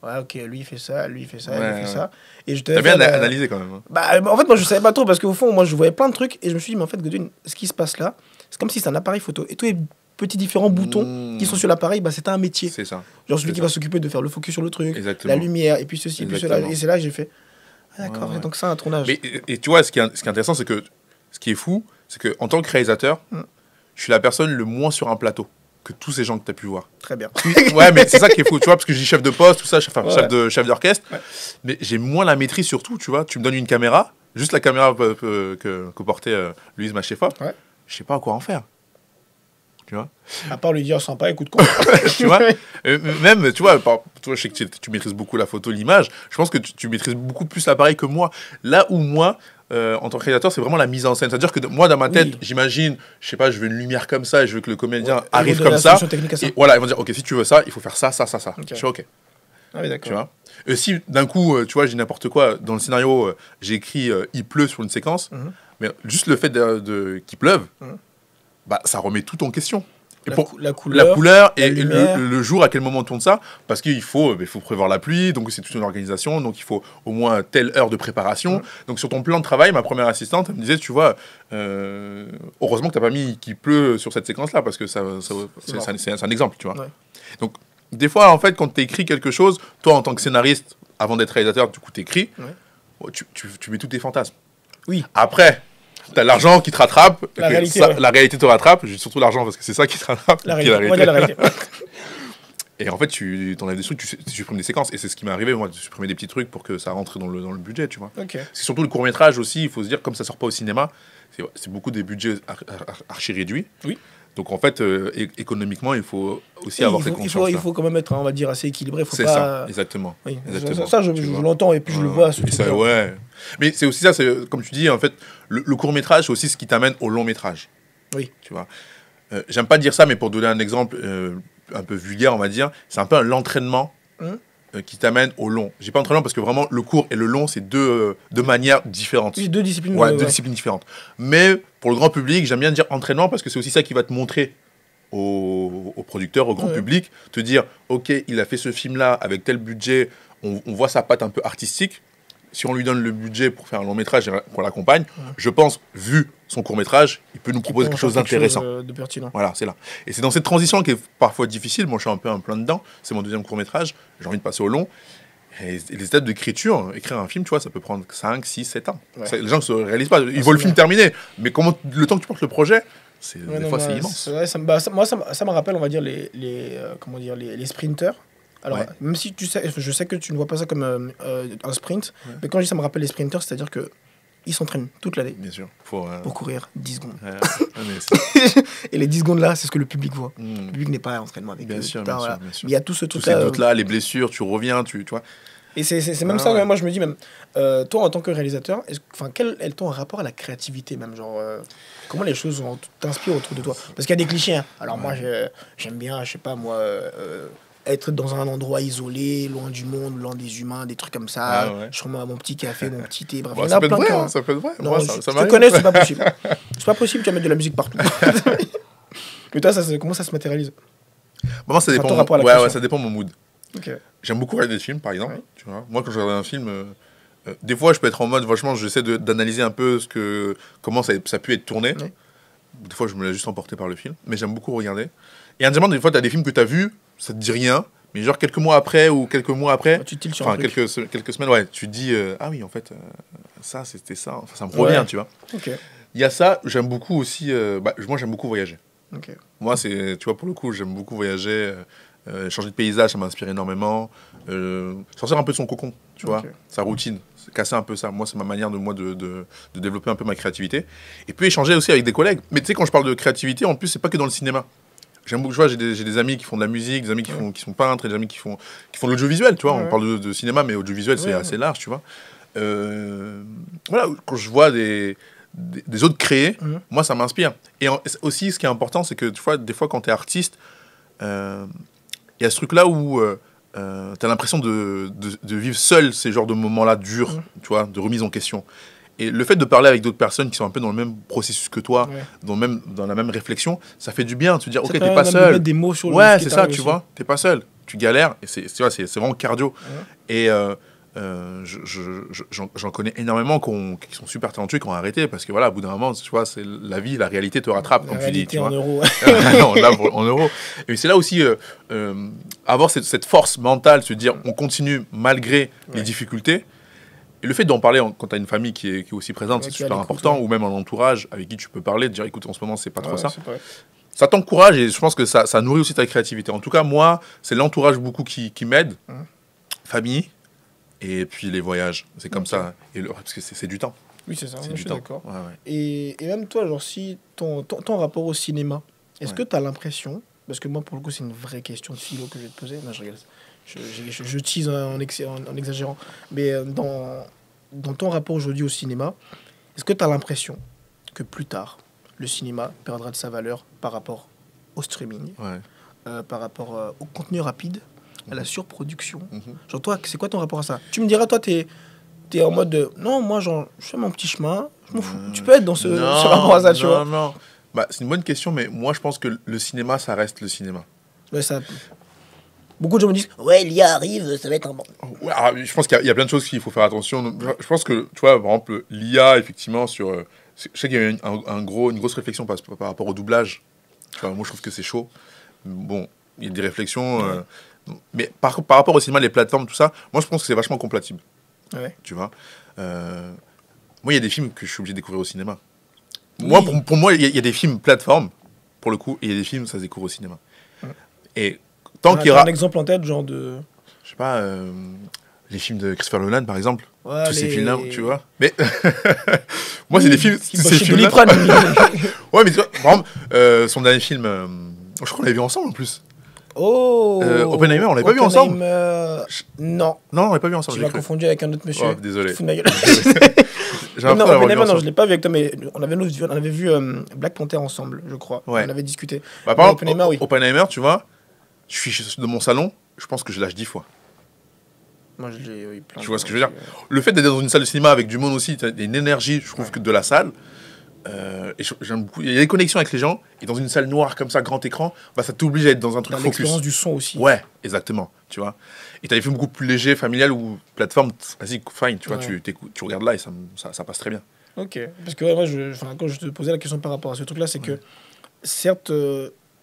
Ouais, ok, lui il fait ça, lui il fait ça, lui il fait ça. Et je t'as bien analysé quand même. En fait, moi je savais pas trop parce qu'au fond, moi je voyais plein de trucs et je me suis dit, mais en fait, Godwin, ce qui se passe là, c'est comme si c'est un appareil photo. Et tous les petits différents boutons qui sont sur l'appareil, c'est un métier. C'est ça. Genre celui qui va s'occuper de faire le focus sur le truc, la lumière, et puis ceci, et puis cela. Et c'est là que j'ai fait, d'accord, donc ça, un tournage. Et tu vois, ce qui est intéressant, c'est que ce qui est fou, c'est qu'en tant que réalisateur, je suis la personne le moins sur un plateau que tous ces gens que tu as pu voir. Très bien. Ouais, mais c'est ça qui est fou, tu vois, parce que je dis chef de poste, tout ça, chef d'orchestre, mais j'ai moins la maîtrise surtout, tu vois. Tu me donnes une caméra, juste la caméra que portait Louise, ma chef-op, je sais pas à quoi en faire. Tu vois. À part lui dire sympa, écoute quoi. Tu vois. Même, tu vois, je sais que tu maîtrises beaucoup la photo, l'image, je pense que tu maîtrises beaucoup plus l'appareil que moi. Là où moi, en tant que réalisateur, c'est vraiment la mise en scène. C'est-à-dire que moi, dans ma tête, j'imagine, je sais pas, je veux une lumière comme ça et je veux que le comédien arrive comme ça. Et voilà, ils vont dire, ok, si tu veux ça, il faut faire ça. Je suis ok. Ah oui, d'accord. Tu vois. Si d'un coup, tu vois, je dis n'importe quoi, dans le scénario, j'ai écrit il pleut sur une séquence, mais juste le fait qu'il pleuve, ça remet tout en question. Et La la couleur la et lumière. le jour, à quel moment on tourne ça, parce qu'il faut prévoir la pluie, donc c'est toute une organisation, donc il faut au moins telle heure de préparation. Donc sur ton plan de travail, ma première assistante, elle me disait, tu vois, heureusement que tu n'as pas mis qu'il pleut sur cette séquence-là, parce que c'est un exemple, tu vois. Ouais. Donc des fois, en fait, quand tu écris quelque chose, toi en tant que scénariste, avant d'être réalisateur, du coup tu écris, tu mets tous tes fantasmes. Oui. Après, t'as l'argent qui te rattrape. La réalité, la réalité te rattrape. J'ai surtout l'argent parce que c'est ça qui te rattrape. La qui est réalité. La réalité. Et en fait, tu t'enlèves des trucs, tu supprimes des séquences. Et c'est ce qui m'est arrivé, moi, de supprimer des petits trucs pour que ça rentre dans le budget, tu vois. Ok. C'est surtout le court-métrage aussi, il faut se dire, comme ça sort pas au cinéma, c'est beaucoup des budgets archi réduits. Oui. Donc en fait, économiquement, il faut aussi Oui, avoir cette conscience. il faut quand même être, on va dire, assez équilibré. Faut C'est pas... ça, exactement. Oui. Exactement. Ça, je l'entends et puis je le vois. Et ça, ouais. Mais c'est aussi ça, c'est, comme tu dis, en fait, le court-métrage, c'est aussi ce qui t'amène au long-métrage. Oui. Tu vois. J'aime pas dire ça, mais pour donner un exemple un peu vulgaire, on va dire, c'est un peu l'entraînement qui t'amène au long. J'ai pas entraînement parce que vraiment, le court et le long, c'est deux manières différentes. Oui, deux disciplines. Ouais, deux disciplines différentes. Mais pour le grand public, j'aime bien dire entraînement parce que c'est aussi ça qui va te montrer au producteur, au grand public, te dire, ok, il a fait ce film-là avec tel budget, on voit sa patte un peu artistique. Si on lui donne le budget pour faire un long métrage et qu'on l'accompagne, je pense, vu son court métrage, il peut nous proposer quelque chose d'intéressant. De pertinent. Voilà, c'est là. Et c'est dans cette transition qui est parfois difficile. Moi, je suis un peu en plein dedans. C'est mon deuxième court métrage. J'ai envie de passer au long. Et les étapes d'écriture, écrire un film, tu vois, ça peut prendre 5, 6, 7 ans. Les gens ne se réalisent pas. Ils voient le film terminé. Mais le temps que tu portes le projet, des fois, c'est immense. Vrai, ça me rappelle, on va dire, les sprinters. Alors, même si je sais que tu ne vois pas ça comme un sprint, mais quand je dis ça me rappelle les sprinters, c'est-à-dire que ils s'entraînent toute l'année. Bien sûr. Pour courir 10 secondes. Mais et les 10 secondes là, c'est ce que le public voit. Le public n'est pas à entraînement avec bien sûr, bien sûr. Il y a tout ce truc là. Tous ces doutes-là, les blessures, tu reviens, tu vois. Et c'est même ça, moi je me dis même, toi en tant que réalisateur, quel est ton rapport à la créativité même, genre, comment les choses t'inspirent autour de toi? Parce qu'il y a des clichés, hein. Alors moi j'aime bien, je sais pas moi, être dans un endroit isolé, loin du monde, loin des humains, des trucs comme ça, je prends mon petit café, mon petit thé, bref. Bon, ça peut être vrai, hein, ça peut être vrai. Non, moi, je te connais, c'est pas possible. C'est pas possible, tu vas mettre de la musique partout. Mais toi, comment ça se matérialise? Moi, ça dépend. Ça dépend de mon mood. Okay. J'aime beaucoup regarder des films, par exemple. Tu vois. Moi, quand je regarde un film, des fois, je peux être en mode, franchement, j'essaie d'analyser un peu comment ça a pu être tourné. Des fois, je me laisse juste emporter par le film. Mais j'aime beaucoup regarder. Et indépendamment, des fois, tu as des films que tu as vus, ça te dit rien. Mais genre quelques mois après, tu tiltes sur un truc. quelques semaines, ouais, tu te dis, ah oui, en fait, ça, c'était ça. Enfin, ça me revient, tu vois. Okay. Il y a ça, j'aime beaucoup aussi. Moi, j'aime beaucoup voyager. Okay. Moi, tu vois, pour le coup, j'aime beaucoup voyager. Changer de paysage, ça m'inspire énormément. Sortir un peu de son cocon, tu vois, sa routine, casser un peu ça. Moi, c'est ma manière de développer un peu ma créativité. Et puis échanger aussi avec des collègues. Mais tu sais, quand je parle de créativité, en plus, c'est pas que dans le cinéma. J'aime beaucoup, tu vois, j'ai des amis qui font de la musique, des amis qui sont peintres, et des amis qui font de l'audiovisuel, tu vois. On parle de cinéma, mais audiovisuel, c'est assez large, tu vois. Voilà, quand je vois des autres créer, moi, ça m'inspire. Et aussi, ce qui est important, c'est que tu vois, des fois, quand tu es artiste, il y a ce truc-là où tu as l'impression de vivre seul ces genres de moments-là durs, tu vois, de remise en question. Et le fait de parler avec d'autres personnes qui sont un peu dans le même processus que toi, dans la même réflexion, ça fait du bien. Tu te dis, ok, t'es pas seul. De mettre des mots sur c'est ça, tu vois, t'es pas seul. Tu galères, et c'est vraiment cardio. Et j'en connais énormément qui sont super talentueux, qui ont arrêté, parce que voilà, au bout d'un moment, tu vois, c'est la vie, la réalité te rattrape, comme tu dis. Tu en euros. Non, là, en euros. Et c'est là aussi, avoir cette force mentale, se dire, on continue malgré les difficultés. Et le fait d'en parler quand tu as une famille qui est aussi présente, c'est super important, ou même un entourage avec qui tu peux parler, de dire, écoute, en ce moment, c'est pas trop ça. Ça t'encourage et je pense que ça nourrit aussi ta créativité. En tout cas, moi, c'est l'entourage beaucoup qui m'aide. Famille. Et puis les voyages, c'est comme ça. Parce que c'est du temps. Oui, c'est ça, je suis d'accord. Ouais. Et même toi, genre, si ton rapport au cinéma, est-ce que tu as l'impression, parce que moi, pour le coup, c'est une vraie question de philo que je vais te poser. Non, je rigole. Je tease en exagérant. Mais dans ton rapport aujourd'hui au cinéma, est-ce que tu as l'impression que plus tard, le cinéma perdra de sa valeur par rapport au streaming, par rapport au contenu rapide, à la surproduction? Genre toi, c'est quoi ton rapport à ça? Tu me diras, toi, t'es en mode de, non, moi, genre, je fais mon petit chemin, je m'en fous. Tu peux être dans ce rapport à ça, tu vois. Non. Bah, c'est une bonne question, mais moi, je pense que le cinéma, ça reste le cinéma. Ouais, ça... Beaucoup de gens me disent, ouais, l'IA arrive, ça va être un... Ouais, je pense qu'il y a plein de choses qu'il faut faire attention. Donc, je pense que, tu vois, par exemple, l'IA, effectivement, sur... je sais qu'il y a eu une grosse réflexion par rapport au doublage. Tu vois, moi, je trouve que c'est chaud. Bon, il y a des réflexions... mais par rapport au cinéma, les plateformes, tout ça, moi, je pense que c'est vachement compatible. Ouais. Tu vois. Moi, il y a des films que je suis obligé de découvrir au cinéma. Moi, pour moi, il y a des films plateformes, pour le coup, et il y a des films, ça se découvre au cinéma. Et tant qu'il y aura... un exemple en tête, genre de... Je sais pas, les films de Christopher Nolan, par exemple. Ouais, tous ces films-là, tu vois. Mais moi, c'est des films... Ces films-là... Ouais, mais tu vois, par exemple, son dernier film, je crois qu'on l'avait vu ensemble, en plus. Oh Oppenheimer, on l'avait pas vu ensemble? Non. Non, on l'avait pas vu ensemble. Tu l'as confondu avec un autre monsieur. Oh, désolé. Non, Oppenheimer, non, je l'ai pas vu avec toi, mais on avait vu Black Panther ensemble, je crois. Ouais. On avait discuté. Bah, par exemple, Oppenheimer, oui. Oppenheimer, tu vois, je suis dans mon salon, je pense que je lâche 10 fois. Moi, je l'ai eu plein. Tu vois ce que je veux dire? Le fait d'être dans une salle de cinéma avec du monde aussi, tu as une énergie, je trouve, que de la salle. Et j'aime beaucoup. Il y a des connexions avec les gens, et dans une salle noire comme ça, grand écran, bah, ça t'oblige à être dans un truc focus. L'expérience du son aussi. Ouais, exactement, tu vois. Et t'as des films beaucoup plus légers, familiales, ou plateforme, vas-y, fine, tu vois, tu regardes là et ça passe très bien. Ok, parce que moi, quand je te posais la question par rapport à ce truc-là, c'est que, certes,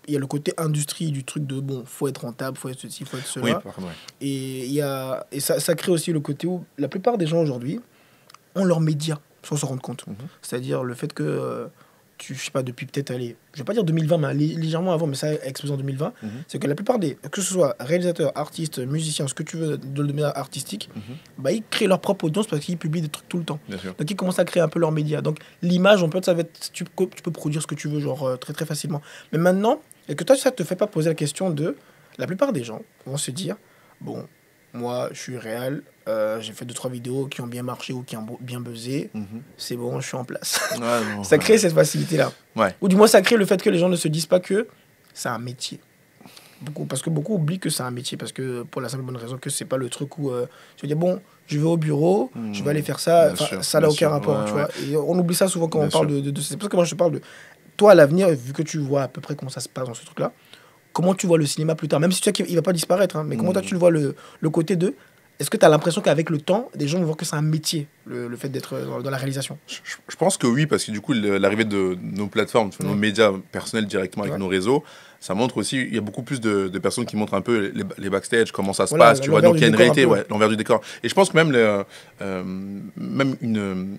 il y a le côté industrie du truc de, bon, faut être rentable, faut être ceci, faut être cela. Oui, par contre, ouais. Et ça crée aussi le côté où la plupart des gens aujourd'hui ont leurs médias, sans s'en rendre compte. C'est-à-dire le fait que, je sais pas, depuis peut-être, allez, je vais pas dire 2020, mais légèrement avant, mais ça a explosé en 2020, c'est que la plupart que ce soit réalisateurs, artistes, musiciens, ce que tu veux de le domaine artistique, bah, ils créent leur propre audience parce qu'ils publient des trucs tout le temps. Donc ils commencent à créer un peu leurs médias. Donc l'image, en fait, tu peux produire ce que tu veux, genre très très facilement. Mais maintenant, et que toi, ça te fait pas poser la question de, la plupart des gens vont se dire, bon, moi, je suis réel, j'ai fait 2-3 vidéos qui ont bien marché ou qui ont bien buzzé, c'est bon, je suis en place. Ouais, non, ça crée cette facilité-là. Ouais. Ou du moins, ça crée le fait que les gens ne se disent pas que c'est un métier. Parce que beaucoup oublient que c'est un métier, parce que pour la simple bonne raison que c'est pas le truc où je veux dire, bon, je vais au bureau, je vais aller faire ça, ça n'a aucun rapport, tu vois. Et on oublie ça souvent quand on parle de c'est parce que moi je te parle de toi à l'avenir, vu que tu vois à peu près comment ça se passe dans ce truc-là, comment tu vois le cinéma plus tard, même si tu sais qu'il va pas disparaître, hein, mais comment toi tu le vois le côté de... Est-ce que tu as l'impression qu'avec le temps, des gens vont voir que c'est un métier, le fait d'être dans la réalisation? Je pense que oui, parce que du coup, l'arrivée de nos plateformes, nos médias personnels directement avec nos réseaux, ça montre aussi, il y a beaucoup plus de personnes qui montrent un peu les backstage, comment ça se passe, tu vois, donc il y a une réalité, l'envers du décor. Et je pense que même, je me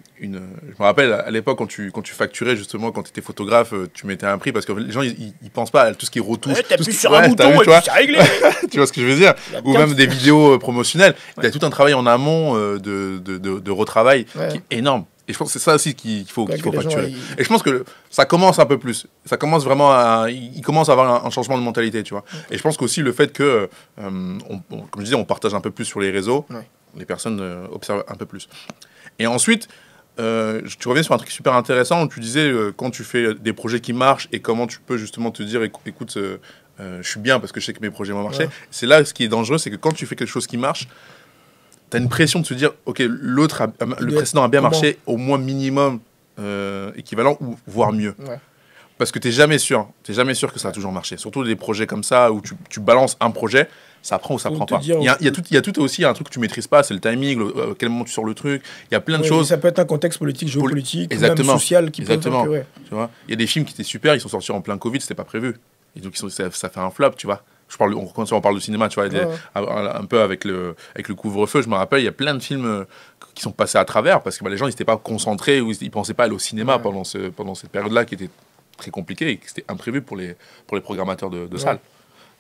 rappelle à l'époque quand tu facturais justement, quand tu étais photographe, tu mettais un prix parce que les gens ils pensent pas à tout ce qui est retouche. T'appuies sur un bouton et puis c'est réglé. Tu vois ce que je veux dire? Ou même des vidéos promotionnelles. Il y a tout un travail en amont de retravail qui est énorme. Et je pense que c'est ça aussi qu'il faut facturer. Et je pense que ça commence un peu plus. Ça commence vraiment il commence à avoir un changement de mentalité, tu vois. Et je pense qu'aussi le fait que, comme je disais, on partage un peu plus sur les réseaux, les personnes observent un peu plus. Et ensuite, tu reviens sur un truc super intéressant où tu disais quand tu fais des projets qui marchent et comment tu peux justement te dire, écoute, je suis bien parce que je sais que mes projets vont marcher. C'est là ce qui est dangereux, c'est que quand tu fais quelque chose qui marche, t'as une pression de se dire, ok, le précédent a bien marché, au moins minimum équivalent, ou voire mieux. Parce que t'es jamais sûr que ça a toujours marché. Surtout des projets comme ça, où tu balances un projet, ça prend ou ça prend pas. Il y a tout aussi un truc que tu maîtrises pas, c'est le timing, à quel moment tu sors le truc, il y a plein de choses. Ça peut être un contexte politique, géopolitique, ou même social qui peut être... Tu vois, il y a des films qui étaient super, ils sont sortis en plein Covid, c'était pas prévu. Et donc ça fait un flop, tu vois. Quand on parle de cinéma, tu vois, un peu avec le couvre-feu, je me rappelle, il y a plein de films qui sont passés à travers parce que les gens n'étaient pas concentrés ou ils pensaient pas aller au cinéma pendant cette période-là qui était très compliquée et qui était imprévue pour les programmateurs de salles.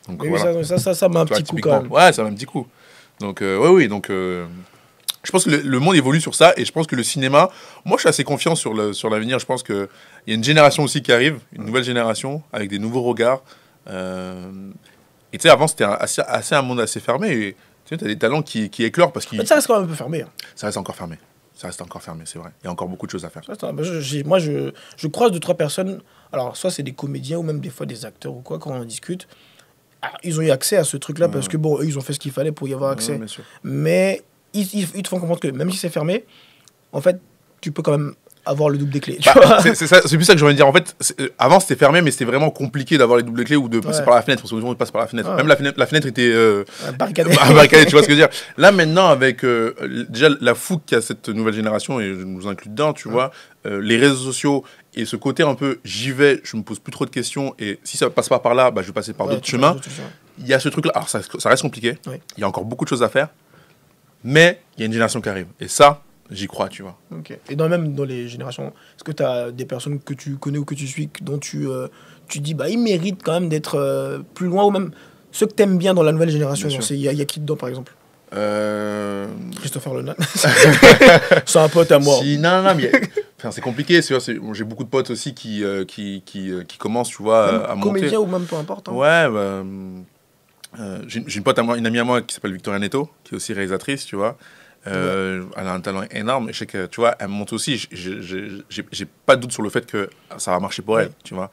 Donc, voilà. Ça m'a un petit coup quand même. Ouais, ça m'a un petit coup. Donc, donc je pense que le monde évolue sur ça et je pense que le cinéma, moi je suis assez confiant sur l'avenir. Je pense qu'il y a une génération aussi qui arrive, une nouvelle génération avec des nouveaux regards. Et tu sais, avant, c'était un monde assez fermé. Et tu sais, as des talents qui éclorent parce qu'ils... Ça reste quand même un peu fermé. Ça reste encore fermé. C'est vrai. Il y a encore beaucoup de choses à faire. Moi, je croise 2-3 personnes. Alors, soit c'est des comédiens ou même des fois des acteurs ou quoi, quand on en discute. Alors, ils ont eu accès à ce truc-là parce que, bon, eux, ils ont fait ce qu'il fallait pour y avoir accès. Mais ils te font comprendre que même si c'est fermé, en fait, tu peux quand même avoir le double des clés. Tu vois. C'est plus ça que je voulais dire. En fait, avant c'était fermé, mais c'était vraiment compliqué d'avoir les doubles clés ou de passer par la fenêtre. Parce que souvent, on passe par la fenêtre. Même la fenêtre était barricadée, tu vois ce que je veux dire. Là, maintenant, avec déjà la fougue qu'il y a cette nouvelle génération, et je nous inclus dedans, tu vois, les réseaux sociaux et ce côté un peu j'y vais, je me pose plus trop de questions, et si ça passe pas par là, bah, je vais passer par d'autres chemins. Il y a ce truc-là. Alors, ça reste compliqué. Il y a encore beaucoup de choses à faire, mais il y a une génération qui arrive. Et ça, j'y crois, tu vois. Okay. Et même dans les générations, est-ce que tu as des personnes que tu connais ou que tu suis, dont tu dis, bah, ils méritent quand même d'être plus loin, ou même ceux que tu aimes bien dans la nouvelle génération? Il y a qui dedans, par exemple? Christopher Nolan. C'est un pote à moi. Non, mais c'est compliqué. J'ai beaucoup de potes aussi qui commencent, tu vois, même à monter. Comédien ou même peu importe. Hein. Ouais, j'ai une pote à moi, une amie à moi qui s'appelle Victoria Neto, qui est aussi réalisatrice, tu vois. Elle a un talent énorme, et je sais que, tu vois, elle monte aussi. J'ai pas de doute sur le fait que ça va marcher pour elle, tu vois.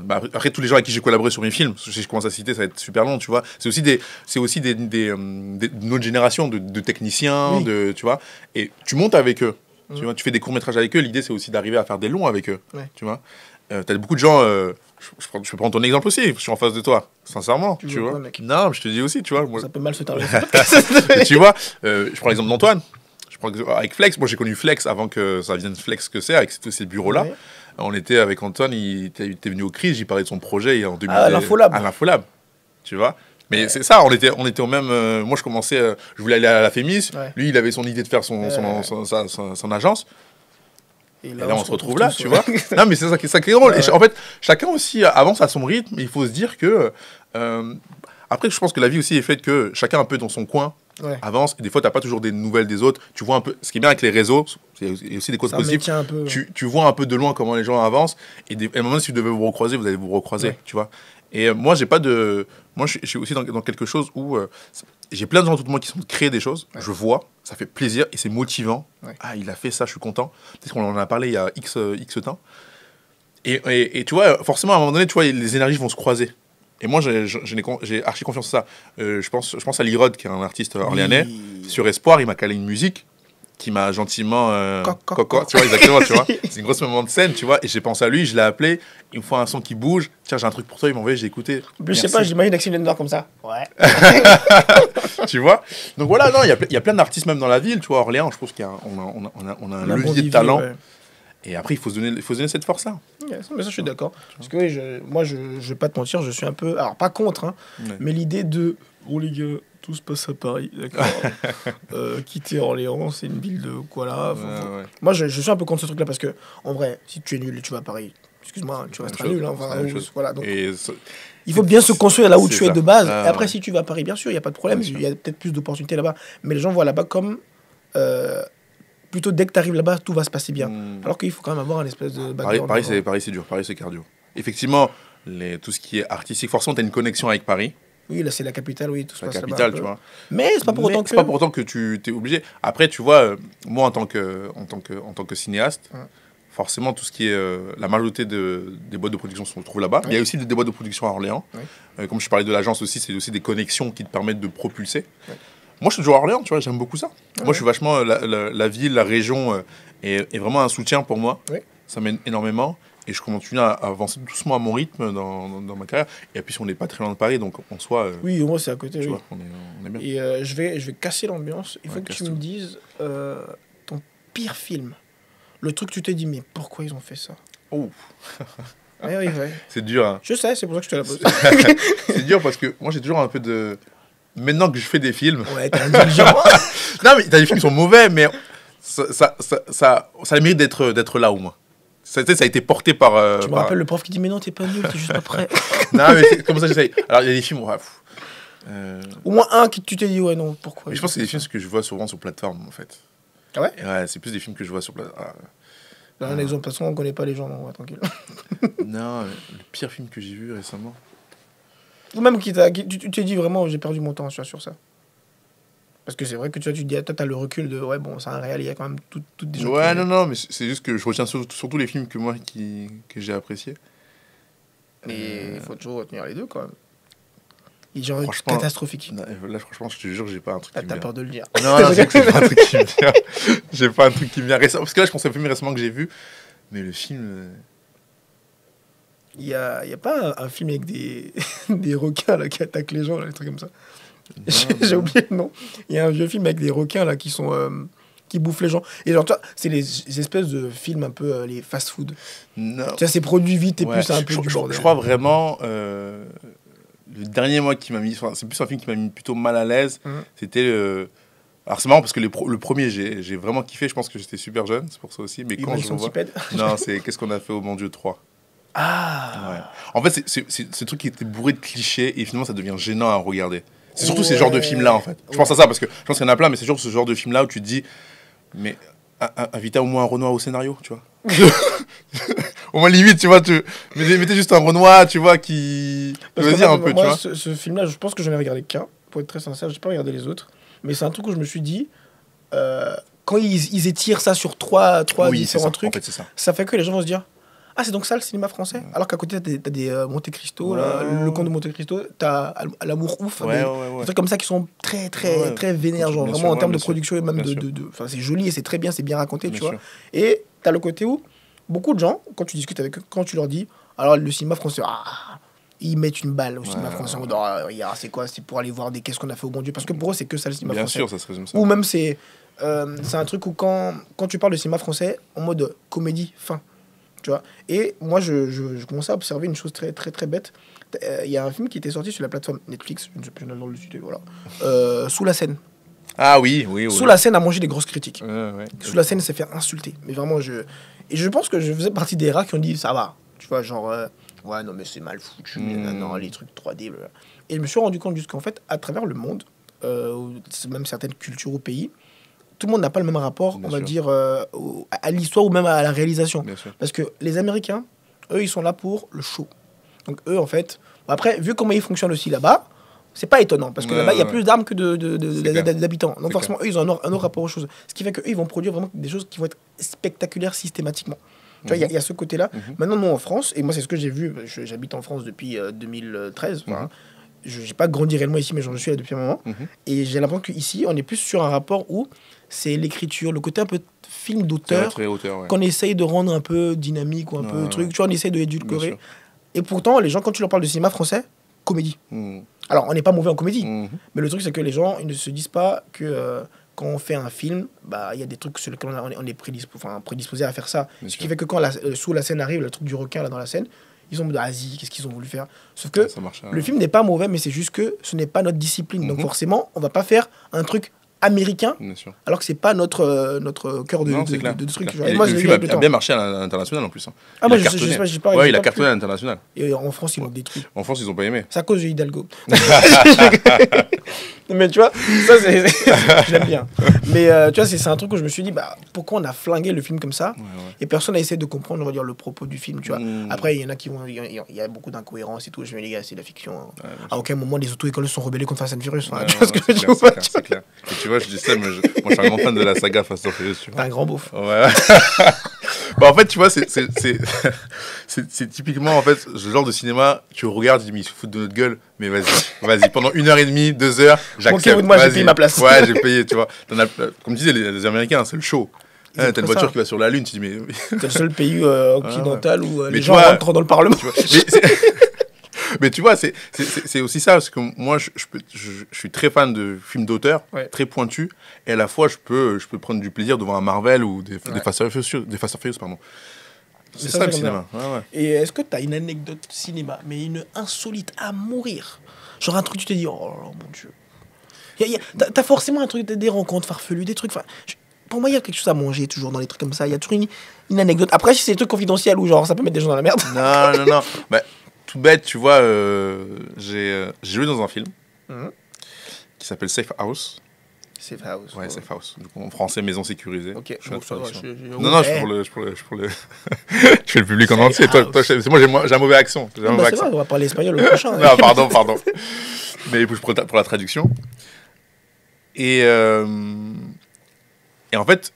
Après, tous les gens avec qui j'ai collaboré sur mes films, si je commence à citer, ça va être super long, tu vois. C'est aussi d'une autre génération de techniciens, tu vois. Et tu montes avec eux, tu vois. Tu fais des courts-métrages avec eux. L'idée, c'est aussi d'arriver à faire des longs avec eux, tu vois. T'as beaucoup de gens... je peux prendre ton exemple aussi, je suis en face de toi, sincèrement, tu vois. Non, je te dis aussi, tu vois. Moi... Ça peut mal se terminer. Tu vois, je prends l'exemple d'Antoine. Avec Flex, moi j'ai connu Flex avant que ça vienne Flex que c'est, avec tous ces bureaux-là. Ouais. On était avec Antoine, il était venu au CRIS, j'y parlais de son projet en 2000. À l'Infolab, tu vois. Mais c'est ça, on était au même... moi je commençais, je voulais aller à la Fémis, lui il avait son idée de faire son agence. Et là, on se retrouve là, tu vois. Non, mais c'est ça qui est drôle. Et en fait, chacun aussi avance à son rythme. Il faut se dire que... après, je pense que la vie aussi est faite que chacun un peu dans son coin avance. Et des fois, tu n'as pas toujours des nouvelles des autres. Tu vois un peu... Ce qui est bien avec les réseaux, il y a aussi des causes positives. Tu vois un peu de loin comment les gens avancent. Et à un moment, si vous devez vous recroiser, vous allez vous recroiser, tu vois. Et moi, j'ai pas de... Moi, je suis aussi dans quelque chose où... j'ai plein de gens autour de moi qui sont créés des choses. Je vois, ça fait plaisir et c'est motivant. Ah, il a fait ça, je suis content. Peut-être qu'on en a parlé il y a X temps. Et tu vois, forcément, à un moment donné, tu vois, les énergies vont se croiser. Et moi, j'ai archi confiance en ça. Je pense à Lirod, qui est un artiste orléanais. Sur Espoir, il m'a calé une musique qui m'a gentiment... Coco, tu vois, exactement, tu vois. C'est une grosse moment de scène, tu vois. Et j'ai pensé à lui, je l'ai appelé. Il me faut un son qui bouge. Tiens, j'ai un truc pour toi. Il m'a envoyé, j'ai écouté. Je sais pas, j'imagine Axel Lendor comme ça. Ouais. Tu vois. Donc voilà, non, il y a plein d'artistes même dans la ville, tu vois. Orléans, je pense qu'on a un levier de talent. Ouais. Et après, il faut se donner cette force-là. Mais ça, je suis d'accord. Parce que moi, je vais pas te mentir, je suis un peu... Alors, pas contre, hein, mais l'idée de... Oh les gars, tout se passe à Paris, d'accord. Quitter Orléans, c'est une ville de quoi là. Moi, je suis un peu contre ce truc-là parce que, en vrai, si tu es nul et tu vas à Paris, excuse-moi, tu resteras nul. Hein, voilà, donc, il faut bien se construire là où tu es de base. Et après, si tu vas à Paris, bien sûr, il n'y a pas de problème. Il y a peut-être plus d'opportunités là-bas. Mais les gens voient là-bas comme... plutôt, dès que tu arrives là-bas, tout va se passer bien. Alors qu'il faut quand même avoir un espèce de background. Paris, c'est dur. Paris, c'est cardio. Effectivement, tout ce qui est artistique, forcément, tu as une connexion avec Paris. Oui, là, c'est la capitale, oui, tout se passe là-bas. La capitale, tu vois. Mais c'est pas pour autant que... C'est pas pour autant que tu es obligé. Après, tu vois, moi, en tant que cinéaste, forcément, tout ce qui est... la majorité des boîtes de production se trouvent là-bas. Il y a aussi des boîtes de production à Orléans. Comme je parlais de l'agence aussi, c'est aussi des connexions qui te permettent de propulser. Moi, je suis toujours à Orléans, tu vois, j'aime beaucoup ça. Moi, je suis vachement... La ville, la région est vraiment un soutien pour moi. Ça m'aide énormément. Et je continue à avancer doucement à mon rythme dans ma carrière. Et puis, on n'est pas très loin de Paris, donc en soi... oui, moi, c'est à côté, oui. Vois, on est bien. Et je vais casser l'ambiance. Il faut que tu me dises ton pire film. Le truc que tu t'es dit, mais pourquoi ils ont fait ça? Oh. Oui. C'est dur, hein. Je sais, c'est pour ça que je te la pose. C'est dur parce que moi, j'ai toujours un peu de... Maintenant que je fais des films... Ouais, t'es indulgent. Non, mais t'as des films qui sont mauvais, mais ça mérite d'être là, au moins. Ça a été porté par... Tu me rappelles le prof qui dit, mais non, t'es pas nul, t'es juste pas prêt. Non, mais comme ça, j'essaye. Alors, il y a des films... Au moins un qui tu t'es dit, ouais, non, pourquoi? Mais je pense que c'est des films que je vois souvent sur plateforme, en fait. Ah ouais? Ouais, c'est plus des films que je vois sur plateforme. Un exemple, de toute façon, on connaît pas les gens, non, ouais, tranquille. Non, le pire film que j'ai vu récemment... Ou même tu t'es dit, vraiment, j'ai perdu mon temps sur ça. Parce que c'est vrai que tu dis, toi, t'as le recul de, ouais, bon, c'est un réel, il y a quand même toutes des gens. Ouais, non, mais c'est juste que je retiens surtout les films que j'ai appréciés. Mais il faut toujours retenir les deux, quand même. Il est genre Franchement, catastrophique. non, là, franchement, je te jure, j'ai pas un truc Ah, qui me t'as vient. peur de le dire. Non, non, c'est pas un truc qui me vient. J'ai pas un truc qui me vient récemment. Parce que là, je pense à un film récemment que j'ai vu. Mais le film. Il y a pas un film avec des, des requins là, qui attaquent les gens, là, des trucs comme ça. J'ai non. oublié le nom. Il y a un vieux film avec des requins là, qui sont qui bouffent les gens. Et genre, tu vois, c'est les espèces de films un peu les fast-food. Non. Tu vois, c'est produit vite et Ouais, puis c'est un peu du je bordel. crois vraiment. Le dernier mois qui m'a mis. Enfin, c'est plus un film qui m'a mis plutôt mal à l'aise. Mhm. C'était. Alors, c'est marrant parce que le premier, j'ai vraiment kiffé. Je pense que j'étais super jeune. C'est pour ça aussi. Mais quand Humain je le vois. centipède. Non, c'est Qu'est-ce qu'on a fait au bon Dieu 3. Ah. Ouais. En fait, c'est ce truc qui était bourré de clichés et finalement ça devient gênant à regarder. C'est surtout ces genres de films-là en fait. Je pense à ça parce que je pense qu'il y en a plein, mais c'est toujours ce genre de film-là où tu te dis, mais invitez au moins un Renoir au scénario, tu vois. Au moins limite, tu vois, mettez juste un Renoir, tu vois, qui Parce veut qu'en dire fait, un peu, moi, tu vois. ce film-là, je pense que j'en ai regardé qu'un. Pour être très sincère, j'ai pas regardé les autres. Mais c'est un truc où je me suis dit, quand ils étirent ça sur trois Oui, c'est différents ça. trucs, En fait, c'est ça. ça fait que les gens vont se dire, ah, c'est donc ça le cinéma français. Alors qu'à côté, t'as des Monte Cristo, là, Ouais. le Comte de Monte Cristo, t'as L'amour ouf, Ouais, des, ouais. des trucs comme ça qui sont très, très, Ouais. très vénères, genre Bien vraiment sûr, en termes bien de sûr. production et même Bien sûr. enfin, c'est joli et c'est très bien, c'est bien raconté, tu Bien vois. sûr. Et t'as le côté où beaucoup de gens, quand tu discutes avec eux, quand tu leur dis, alors le cinéma français, ils mettent une balle au cinéma français en mode, regarde, c'est quoi, c'est pour aller voir des qu'est-ce qu'on a fait au bon Dieu, parce que pour eux, c'est que ça le cinéma Bien français. sûr, ça se résume ça. Ou même c'est un truc où quand tu parles de cinéma français, en mode comédie, fin. Tu vois. Et moi, je commençais à observer une chose très, très, très bête. Il y a un film qui était sorti sur la plateforme Netflix, je ne sais plus le nom du studio, voilà. Sous la scène. Ah oui, oui, oui. Sous la scène a mangé des grosses critiques. Ouais. Sous la scène s'est fait insulter. Mais vraiment, et je pense que je faisais partie des rats qui ont dit ça va. Tu vois, genre, ouais, non, mais c'est mal foutu. Non, les trucs 3D. Blablabla. Et je me suis rendu compte juste qu'en fait, à travers le monde, même certaines cultures ou pays, tout le monde n'a pas le même rapport, Bien on va sûr. dire, à l'histoire ou même à la réalisation. Bien sûr. Parce que les Américains, eux, ils sont là pour le show. Donc eux, en fait, après, vu comment ils fonctionnent aussi là-bas, c'est pas étonnant. Parce que Ouais, là-bas, il y a ouais. plus d'armes que C'est clair. d'habitants. Donc C'est forcément, eux, ils ont un autre rapport aux choses. Ce qui fait qu'eux, ils vont produire vraiment des choses qui vont être spectaculaires systématiquement. Tu vois, il y a ce côté-là. Maintenant, nous, en France, et moi, c'est ce que j'ai vu, j'habite en France depuis 2013. Enfin, je n'ai pas grandi réellement ici, mais j'en suis là depuis un moment. Et j'ai l'impression qu'ici, on est plus sur un rapport où c'est l'écriture, le côté un peu film d'auteur, Très hauteur, ouais. qu'on essaye de rendre un peu dynamique ou un peu truc. Tu vois, on essaye de Bien édulcorer. sûr. Et pourtant, les gens, quand tu leur parles de cinéma français, comédie. Mhm. Alors, on n'est pas mauvais en comédie. Mhm. Mais le truc, c'est que les gens, ils ne se disent pas que quand on fait un film, bah, il y a des trucs sur lesquels on est prédisposé à faire ça. Bien Ce qui sûr. fait que quand sous la scène arrive, le truc du requin là dans la scène, ils ont dit, vas-y, qu'est-ce qu'ils ont voulu faire? Sauf que Ouais, ça marche, le film n'est pas mauvais, mais c'est juste que ce n'est pas notre discipline. Donc forcément, on va pas faire un truc américain, Bien sûr. alors que c'est pas notre cœur de Non, c'est clair. truc. C'est clair. Et Et moi, le je l'ai film vu avec le a temps. bien marché à l'international en plus. Hein. Ah, Il moi, a je cartonné. sais pas, j'ai pas. Ouais, j'ai il a pas cartonné à pu. l'international. Et en France, ils l'ont détruit. En France, ils ont pas aimé. C'est à cause de Hidalgo. Mais tu vois, ça, j'aime bien. Mais tu vois, c'est un truc où je me suis dit, bah, pourquoi on a flingué le film comme ça et personne n'a essayé de comprendre, on va dire, le propos du film, tu vois. Après, il y en a qui vont. Il y a beaucoup d'incohérences et tout. Je me dis, les gars, c'est de la fiction. À aucun moment, les auto-écoles se sont rebellées contre Fast and Furious. Enfin, tu vois ce que je veux dire ou pas? C'est clair. Et tu vois, je dis ça, mais moi, je suis un grand fan de la saga Fast and Furious. Tu T'es vois. un grand beauf. Ouais. Bah, en fait, tu vois, c'est typiquement en fait, ce genre de cinéma, tu regardes, tu dis, mais ils se foutent de notre gueule, mais vas-y, pendant 1h30, 2 heures, j'accepte. Ok, moi, j'ai Vas-y. payé ma place. Ouais, j'ai payé, tu vois. Comme disaient les Américains, c'est le show. Ils ont T'as fait une voiture ça. qui va sur la Lune, tu dis, mais. C'est le seul pays occidental où Mais les tu gens vois- rentrent dans le Parlement. Mais tu vois, c'est aussi ça, parce que moi, je suis très fan de films d'auteur, Ouais. très pointus, et à la fois, je peux prendre du plaisir devant un Marvel ou des Fast and Furious, pardon. C'est Mais ça, ça, le c'est cinéma. Ouais. Et est-ce que t'as une anecdote cinéma, mais une insolite à mourir? Genre un truc, tu te dis, oh là là, mon Dieu. T'as forcément un truc, des rencontres farfelues, des trucs. Pour moi, il y a quelque chose à manger toujours dans les trucs comme ça. Il y a toujours une anecdote. Après, si c'est des trucs confidentiels ou genre ça peut mettre des gens dans la merde. Non. Bah, tout bête, tu vois, j'ai joué dans un film qui s'appelle Safe House. Safe House. Ouais, Safe House. Du coup, en français, maison sécurisée. Ok, Je suis bon, en ça va, traduction. je- Non, je Eh. fais pour le... je fais le public en Safe entier. Toi, c'est moi, j'ai un mauvais accent. J'ai un Bah, mauvais c'est accent. vrai, on va parler espagnol le prochain. Non, pardon. Mais pour la traduction. Et en fait,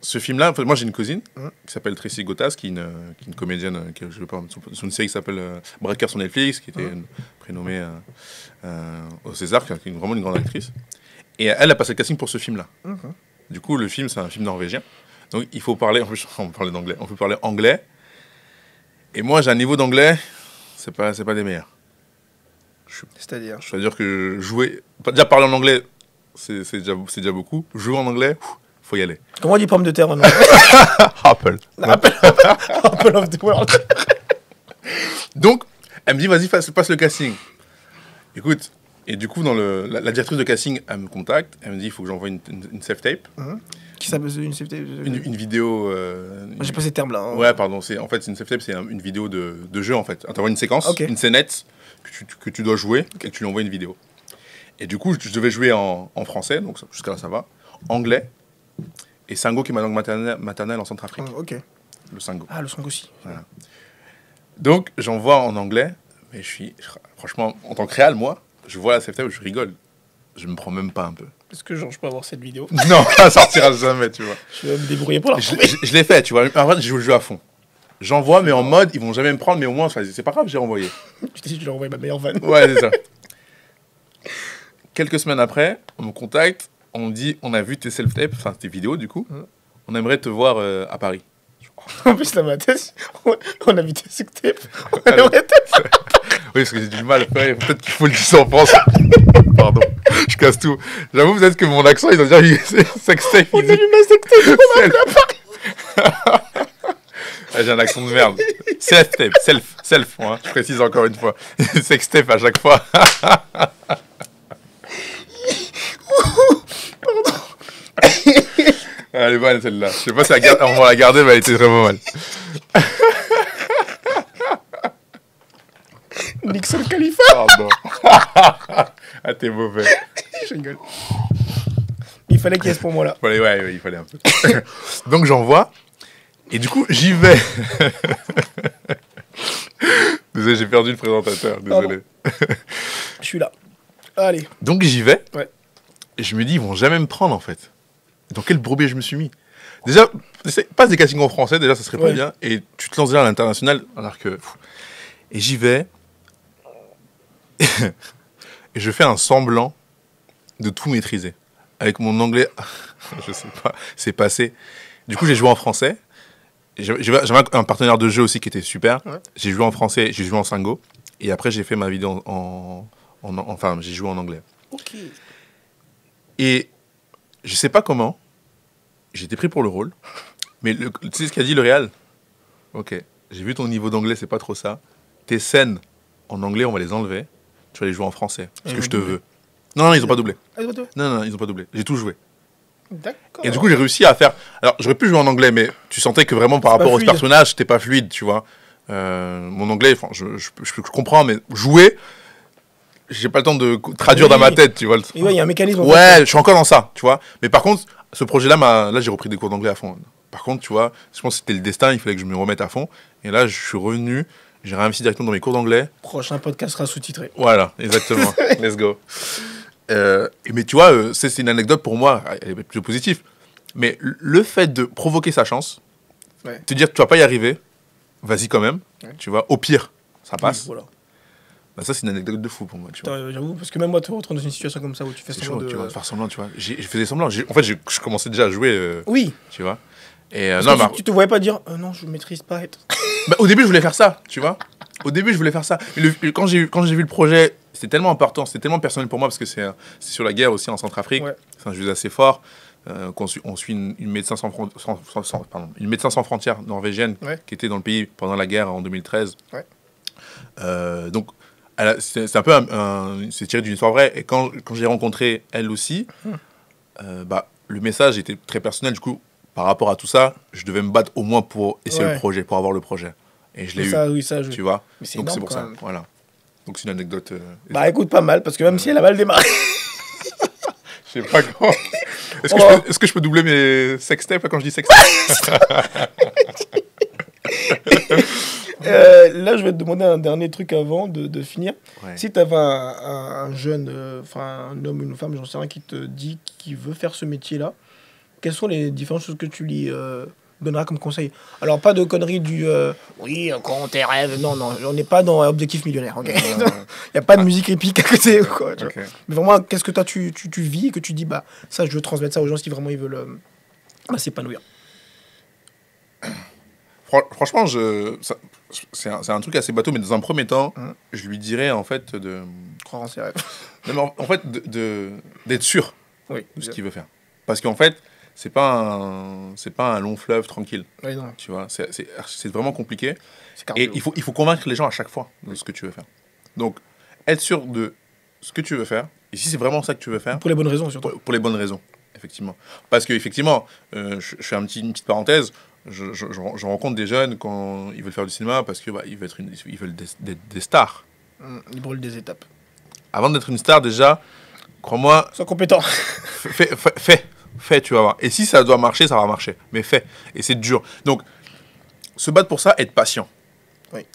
ce film-là, en fait, moi j'ai une cousine qui s'appelle Tracy Gottas, qui est une comédienne qui je sais pas, sur une série qui s'appelle Breaker sur Netflix, qui était prénommée au César, qui est vraiment une grande actrice. Et elle a passé le casting pour ce film-là. Du coup, le film, c'est un film norvégien. Donc il faut parler, en plus, on peut parler d'anglais, on peut parler anglais. Et moi j'ai un niveau d'anglais, c'est pas des meilleurs. C'est-à-dire Je veux dire que jouer, déjà parler en anglais, c'est déjà beaucoup. Jouer en anglais, faut y aller. Comment on dit pomme de terre en anglais? Apple. Apple of the world. Donc, elle me dit, vas-y, passe le casting. Écoute, et du coup, la directrice de casting, elle me contacte, elle me dit, il faut que j'envoie une self-tape. Qui s'appelle une self-tape? Une vidéo... J'ai pas ces termes-là. Hein. Ouais, pardon, en fait, une self-tape, c'est une vidéo de jeu, en fait. Tu envoies une séquence, une scénette que tu dois jouer, et tu lui envoies une vidéo. Et du coup, je devais jouer en français, donc jusqu'à là, ça va. Anglais, et Sango, qui est ma langue maternelle en Centrafrique. Ok. Le Sango. Ah, le Sango aussi. Voilà. Donc, j'envoie en anglais, mais franchement, en tant que réal, moi, je vois la self-tape, je rigole. Je me prends même pas un peu. Est-ce que genre, je peux avoir cette vidéo? Non, ça sortira jamais, tu vois. Je vais me débrouiller pour la retrouver. Je l'ai fait, tu vois. En fait, je joue le jeu à fond. J'envoie, mais en mode, ils vont jamais me prendre, mais au moins, c'est pas grave, j'ai envoyé. Je t'ai dit, je lui ai envoyé ma meilleure vanne. Ouais, c'est ça. Quelques semaines après, on me contacte, on me dit, on a vu tes self-tapes, enfin tes vidéos du coup, on aimerait te voir à Paris. En plus, dans ma tête, on a vu tes self-tapes. Oui, parce que j'ai du mal, peut-être qu'il faut le dire en France. Pardon, je casse tout. J'avoue, peut-être que mon accent, ils ont déjà vu sextape. On a vu ma sextape, on a vu à Paris. J'ai un accent de merde. Self-tape, self, moi, je précise encore une fois. Sextape à chaque fois. Pardon. Elle est bonne celle-là. Je sais pas si on va la garder, mais elle était vraiment mal. Nixon Khalifa. Pardon. Ah, t'es mauvais. Je rigole. Il fallait qu'il y ait ce moment-là. Ouais, il fallait un peu. Donc j'envoie. Et du coup, j'y vais. Désolé, j'ai perdu le présentateur. Désolé. Je suis là. Allez. Donc j'y vais. Ouais. Et je me dis, ils vont jamais me prendre en fait. Dans quel bourbier je me suis mis? Déjà, passe des castings en français, déjà ça serait pas bien. Et tu te lances déjà à l'international, alors que. Et j'y vais. Et je fais un semblant de tout maîtriser. Avec mon anglais, je sais pas, c'est passé. Du coup, j'ai joué en français. J'avais un partenaire de jeu aussi qui était super. Ouais. J'ai joué en français, j'ai joué en Sango. Et après, j'ai fait ma vidéo enfin, j'ai joué en anglais. Ok. Et je sais pas comment, j'ai été pris pour le rôle. Mais tu sais ce qu'a dit le réal? Ok, j'ai vu ton niveau d'anglais, c'est pas trop ça. Tes scènes en anglais, on va les enlever. Tu vas les jouer en français. Parce que je te veux. Non, ils ont pas doublé. Ah, ils ont pas doublé? Non, ils ont pas doublé. J'ai tout joué. D'accord. Et du coup, j'ai réussi à faire. Alors, j'aurais pu jouer en anglais, mais tu sentais que vraiment par rapport au personnage, c'était pas fluide, tu vois. Mon anglais, je comprends, mais jouer, j'ai pas le temps de traduire dans ma tête, tu vois. Et ouais, il y a un mécanisme. Ouais, je suis encore dans ça, tu vois. Mais par contre, ce projet-là, là, j'ai repris des cours d'anglais à fond. Par contre, tu vois, je pense que c'était le destin, il fallait que je me remette à fond. Et là, je suis revenu, j'ai réinvesti directement dans mes cours d'anglais. Prochain podcast sera sous-titré. Voilà, exactement. Let's go. Mais tu vois, c'est une anecdote pour moi, elle est plutôt positive. Mais le fait de provoquer sa chance, te dire que tu vas pas y arriver, vas-y quand même, tu vois, au pire, ça passe. Oui, voilà. Bah ça, c'est une anecdote de fou pour moi, tu vois. J'avoue, parce que même moi, te retrouver dans une situation comme ça où tu fais semblant chaud, tu vois, faire semblant, tu vois. Je faisais semblant. En fait, je commençais déjà à jouer. Oui. Tu vois. Et non, tu te voyais pas dire non, je maîtrise pas. Bah, au début, je voulais faire ça, tu vois. Au début, je voulais faire ça. Mais quand j'ai vu le projet, c'était tellement important, c'était tellement personnel pour moi parce que c'est sur la guerre aussi en Centrafrique. Ouais. C'est un jeu assez fort. On suit une médecin une médecin sans frontières norvégienne qui était dans le pays pendant la guerre en 2013. Ouais. Donc, c'est un peu c'est tiré d'une histoire vraie. Et quand j'ai rencontré elle aussi, le message était très personnel. Du coup, par rapport à tout ça, je devais me battre au moins pour essayer le projet, pour avoir le projet. Et je l'ai eu. Oui, ça, tu vois. Donc c'est pour ça. Voilà. Donc c'est une anecdote. Écoute, pas mal, parce que même si elle a mal démarré. Je sais pas comment. Est-ce que je peux doubler mes sextapes quand je dis sextape? Là, je vais te demander un dernier truc avant de finir. Ouais. Si tu avais un jeune, un homme ou une femme, j'en sais rien, qui te dit qu'il veut faire ce métier-là, quelles sont les différentes choses que tu lui donneras comme conseil? Alors, pas de conneries du oui, quand tes rêves. Non, non, on n'est pas dans Objectif Millionnaire. Ok. Il n'y a pas de musique épique à côté. Quoi, tu vois. Mais vraiment, qu'est-ce que toi tu vis et que tu dis, bah, ça, je veux transmettre ça aux gens si vraiment ils veulent s'épanouir. Franchement, c'est un truc assez bateau, mais dans un premier temps, je lui dirais en fait de croire en ses rêves. Non, mais en fait d'être sûr Oui, de ce qu'il veut faire. Parce qu'en fait, c'est pas un long fleuve tranquille. Oui, non. Tu vois, c'est vraiment compliqué. Cardio. Et il faut convaincre les gens à chaque fois de ce que tu veux faire. Donc, être sûr de ce que tu veux faire. Et si c'est vraiment ça que tu veux faire. Pour les bonnes raisons, surtout. Pour les bonnes raisons, effectivement. Parce que effectivement, je fais une petite parenthèse. Je rencontre des jeunes quand ils veulent faire du cinéma parce que ils veulent être des stars. Ils brûlent des étapes. Avant d'être une star, déjà, crois-moi. Sois compétent. Fais, tu vas voir. Et si ça doit marcher, ça va marcher. Mais fais. Et c'est dur. Donc, se battre pour ça, être patient. Oui.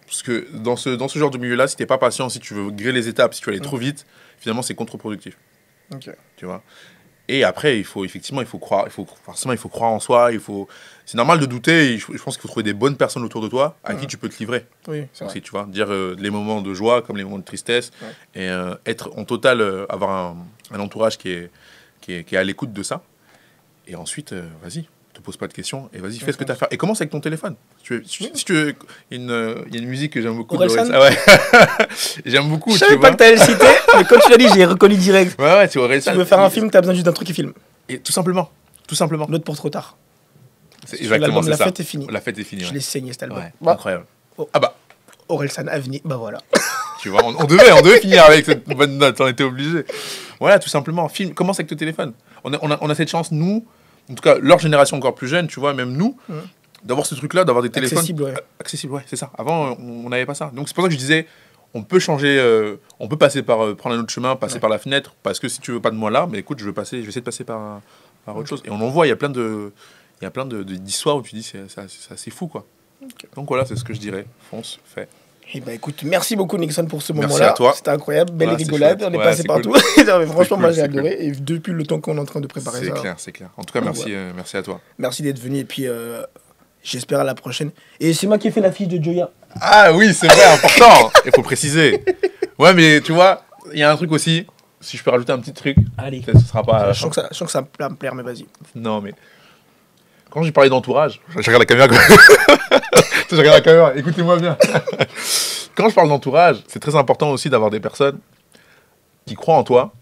Parce que dans ce genre de milieu-là, si t'es pas patient, si tu veux griller les étapes, si tu veux aller trop vite, finalement, c'est contre-productif. Ok. Tu vois. Et après, il faut croire, forcément, il faut croire en soi. C'est normal de douter. Je pense qu'il faut trouver des bonnes personnes autour de toi à qui tu peux te livrer. Oui. Aussi, tu vois, dire les moments de joie comme les moments de tristesse, et être en total, avoir un entourage qui est à l'écoute de ça. Et ensuite, vas-y, te pose pas de questions et vas-y, fais ce que tu as à faire. Et commence avec ton téléphone. Si tu veux, il y a une musique que j'aime beaucoup. Orelsan. Ah ouais. J'aime beaucoup. Je savais pas que tu allais le citer, mais quand tu l'as dit, j'ai reconnu direct. Ouais, c'est Orelsan. Tu veux faire un film, tu as besoin juste d'un truc qui filme. Et tout simplement. L'autre pour trop tard. C'est exactement ça. La fête est finie. La fête est finie. Je l'ai saigné cet album. Ouais, incroyable. Oh. Ah bah. Orelsan Avenir, bah voilà. Tu vois, on devait finir avec cette bonne note, on était obligé. Voilà, tout simplement. Commence avec ton téléphone. On a cette chance, nous, en tout cas, leur génération encore plus jeune, tu vois, même nous, d'avoir ce truc-là, d'avoir des téléphones. Accessible, ouais, c'est ça. Avant, on n'avait pas ça. Donc, c'est pour ça que je disais, on peut changer, on peut passer par, prendre un autre chemin, passer par la fenêtre, parce que si tu veux pas de moi là, mais écoute, je vais essayer de passer par autre chose. Et on en voit, il y a plein d'histoires où tu dis, c'est assez fou, quoi. Okay. Donc voilà, c'est ce que je dirais. Fonce, fais. Eh ben écoute, merci beaucoup Nixon pour ce moment-là. Merci à toi. C'était incroyable, belle rigolade, on est passé partout. Cool. Franchement, moi j'ai adoré. Et depuis le temps qu'on est en train de préparer ça. C'est clair. En tout cas, merci à toi. Merci d'être venu et puis j'espère à la prochaine. Et c'est moi qui ai fait l'affiche de Joya. Ah oui, c'est vrai, important. Il faut préciser. Ouais, mais tu vois, il y a un truc aussi. Si je peux rajouter un petit truc. Allez. Ce sera pas. Je sens que ça va me plaire, mais vas-y. Non, mais. Quand j'ai parlé d'entourage, je regarde la caméra. Je regarde la caméra, écoutez-moi bien. Quand je parle d'entourage, c'est très important aussi d'avoir des personnes qui croient en toi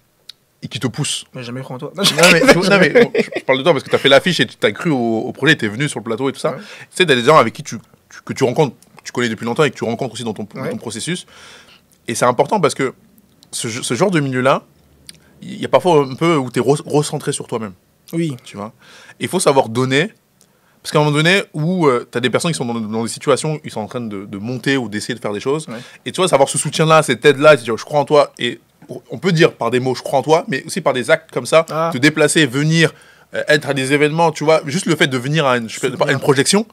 et qui te poussent. Mais jamais cru en toi. Non, mais je parle de toi parce que tu as fait l'affiche et tu as cru au projet, tu es venu sur le plateau et tout ça. Ouais. Tu sais, tu as des gens avec qui que tu rencontres, tu connais depuis longtemps et que tu rencontres aussi dans ton processus. Et c'est important parce que ce genre de milieu-là, il y a parfois un peu où tu es recentré sur toi-même. Oui. Tu vois. Il faut savoir donner. Parce qu'à un moment donné, où tu as des personnes qui sont dans des situations où ils sont en train de monter ou d'essayer de faire des choses, et tu vois, savoir ce soutien-là, cette aide-là, je crois en toi, et on peut dire par des mots, je crois en toi, mais aussi par des actes comme ça, te déplacer, venir, être à des événements, tu vois, juste le fait de venir à une projection,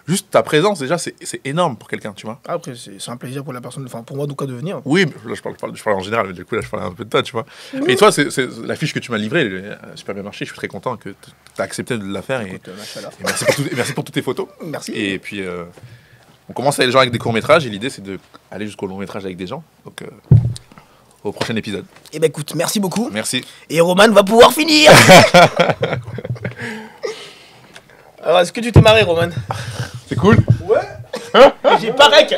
juste ta présence, déjà, c'est énorme pour quelqu'un, tu vois. Après, c'est un plaisir pour la personne, enfin, pour moi, de venir. Oui, là, je parle en général, mais du coup, là, je parle un peu de toi, tu vois. Et toi, c'est la fiche que tu m'as livrée, elle a super bien marché, je suis très content que tu as accepté de la faire. Écoute, et merci pour toutes tes photos. Merci. Et puis, on commence avec les gens avec des courts-métrages, et l'idée, c'est d'aller jusqu'au long-métrage avec des gens. Donc, au prochain épisode. Eh ben écoute, merci beaucoup. Merci. Et Roman va pouvoir finir. Alors, est-ce que tu t'es marré, Roman? C'est cool. Ouais. J'ai pas rec.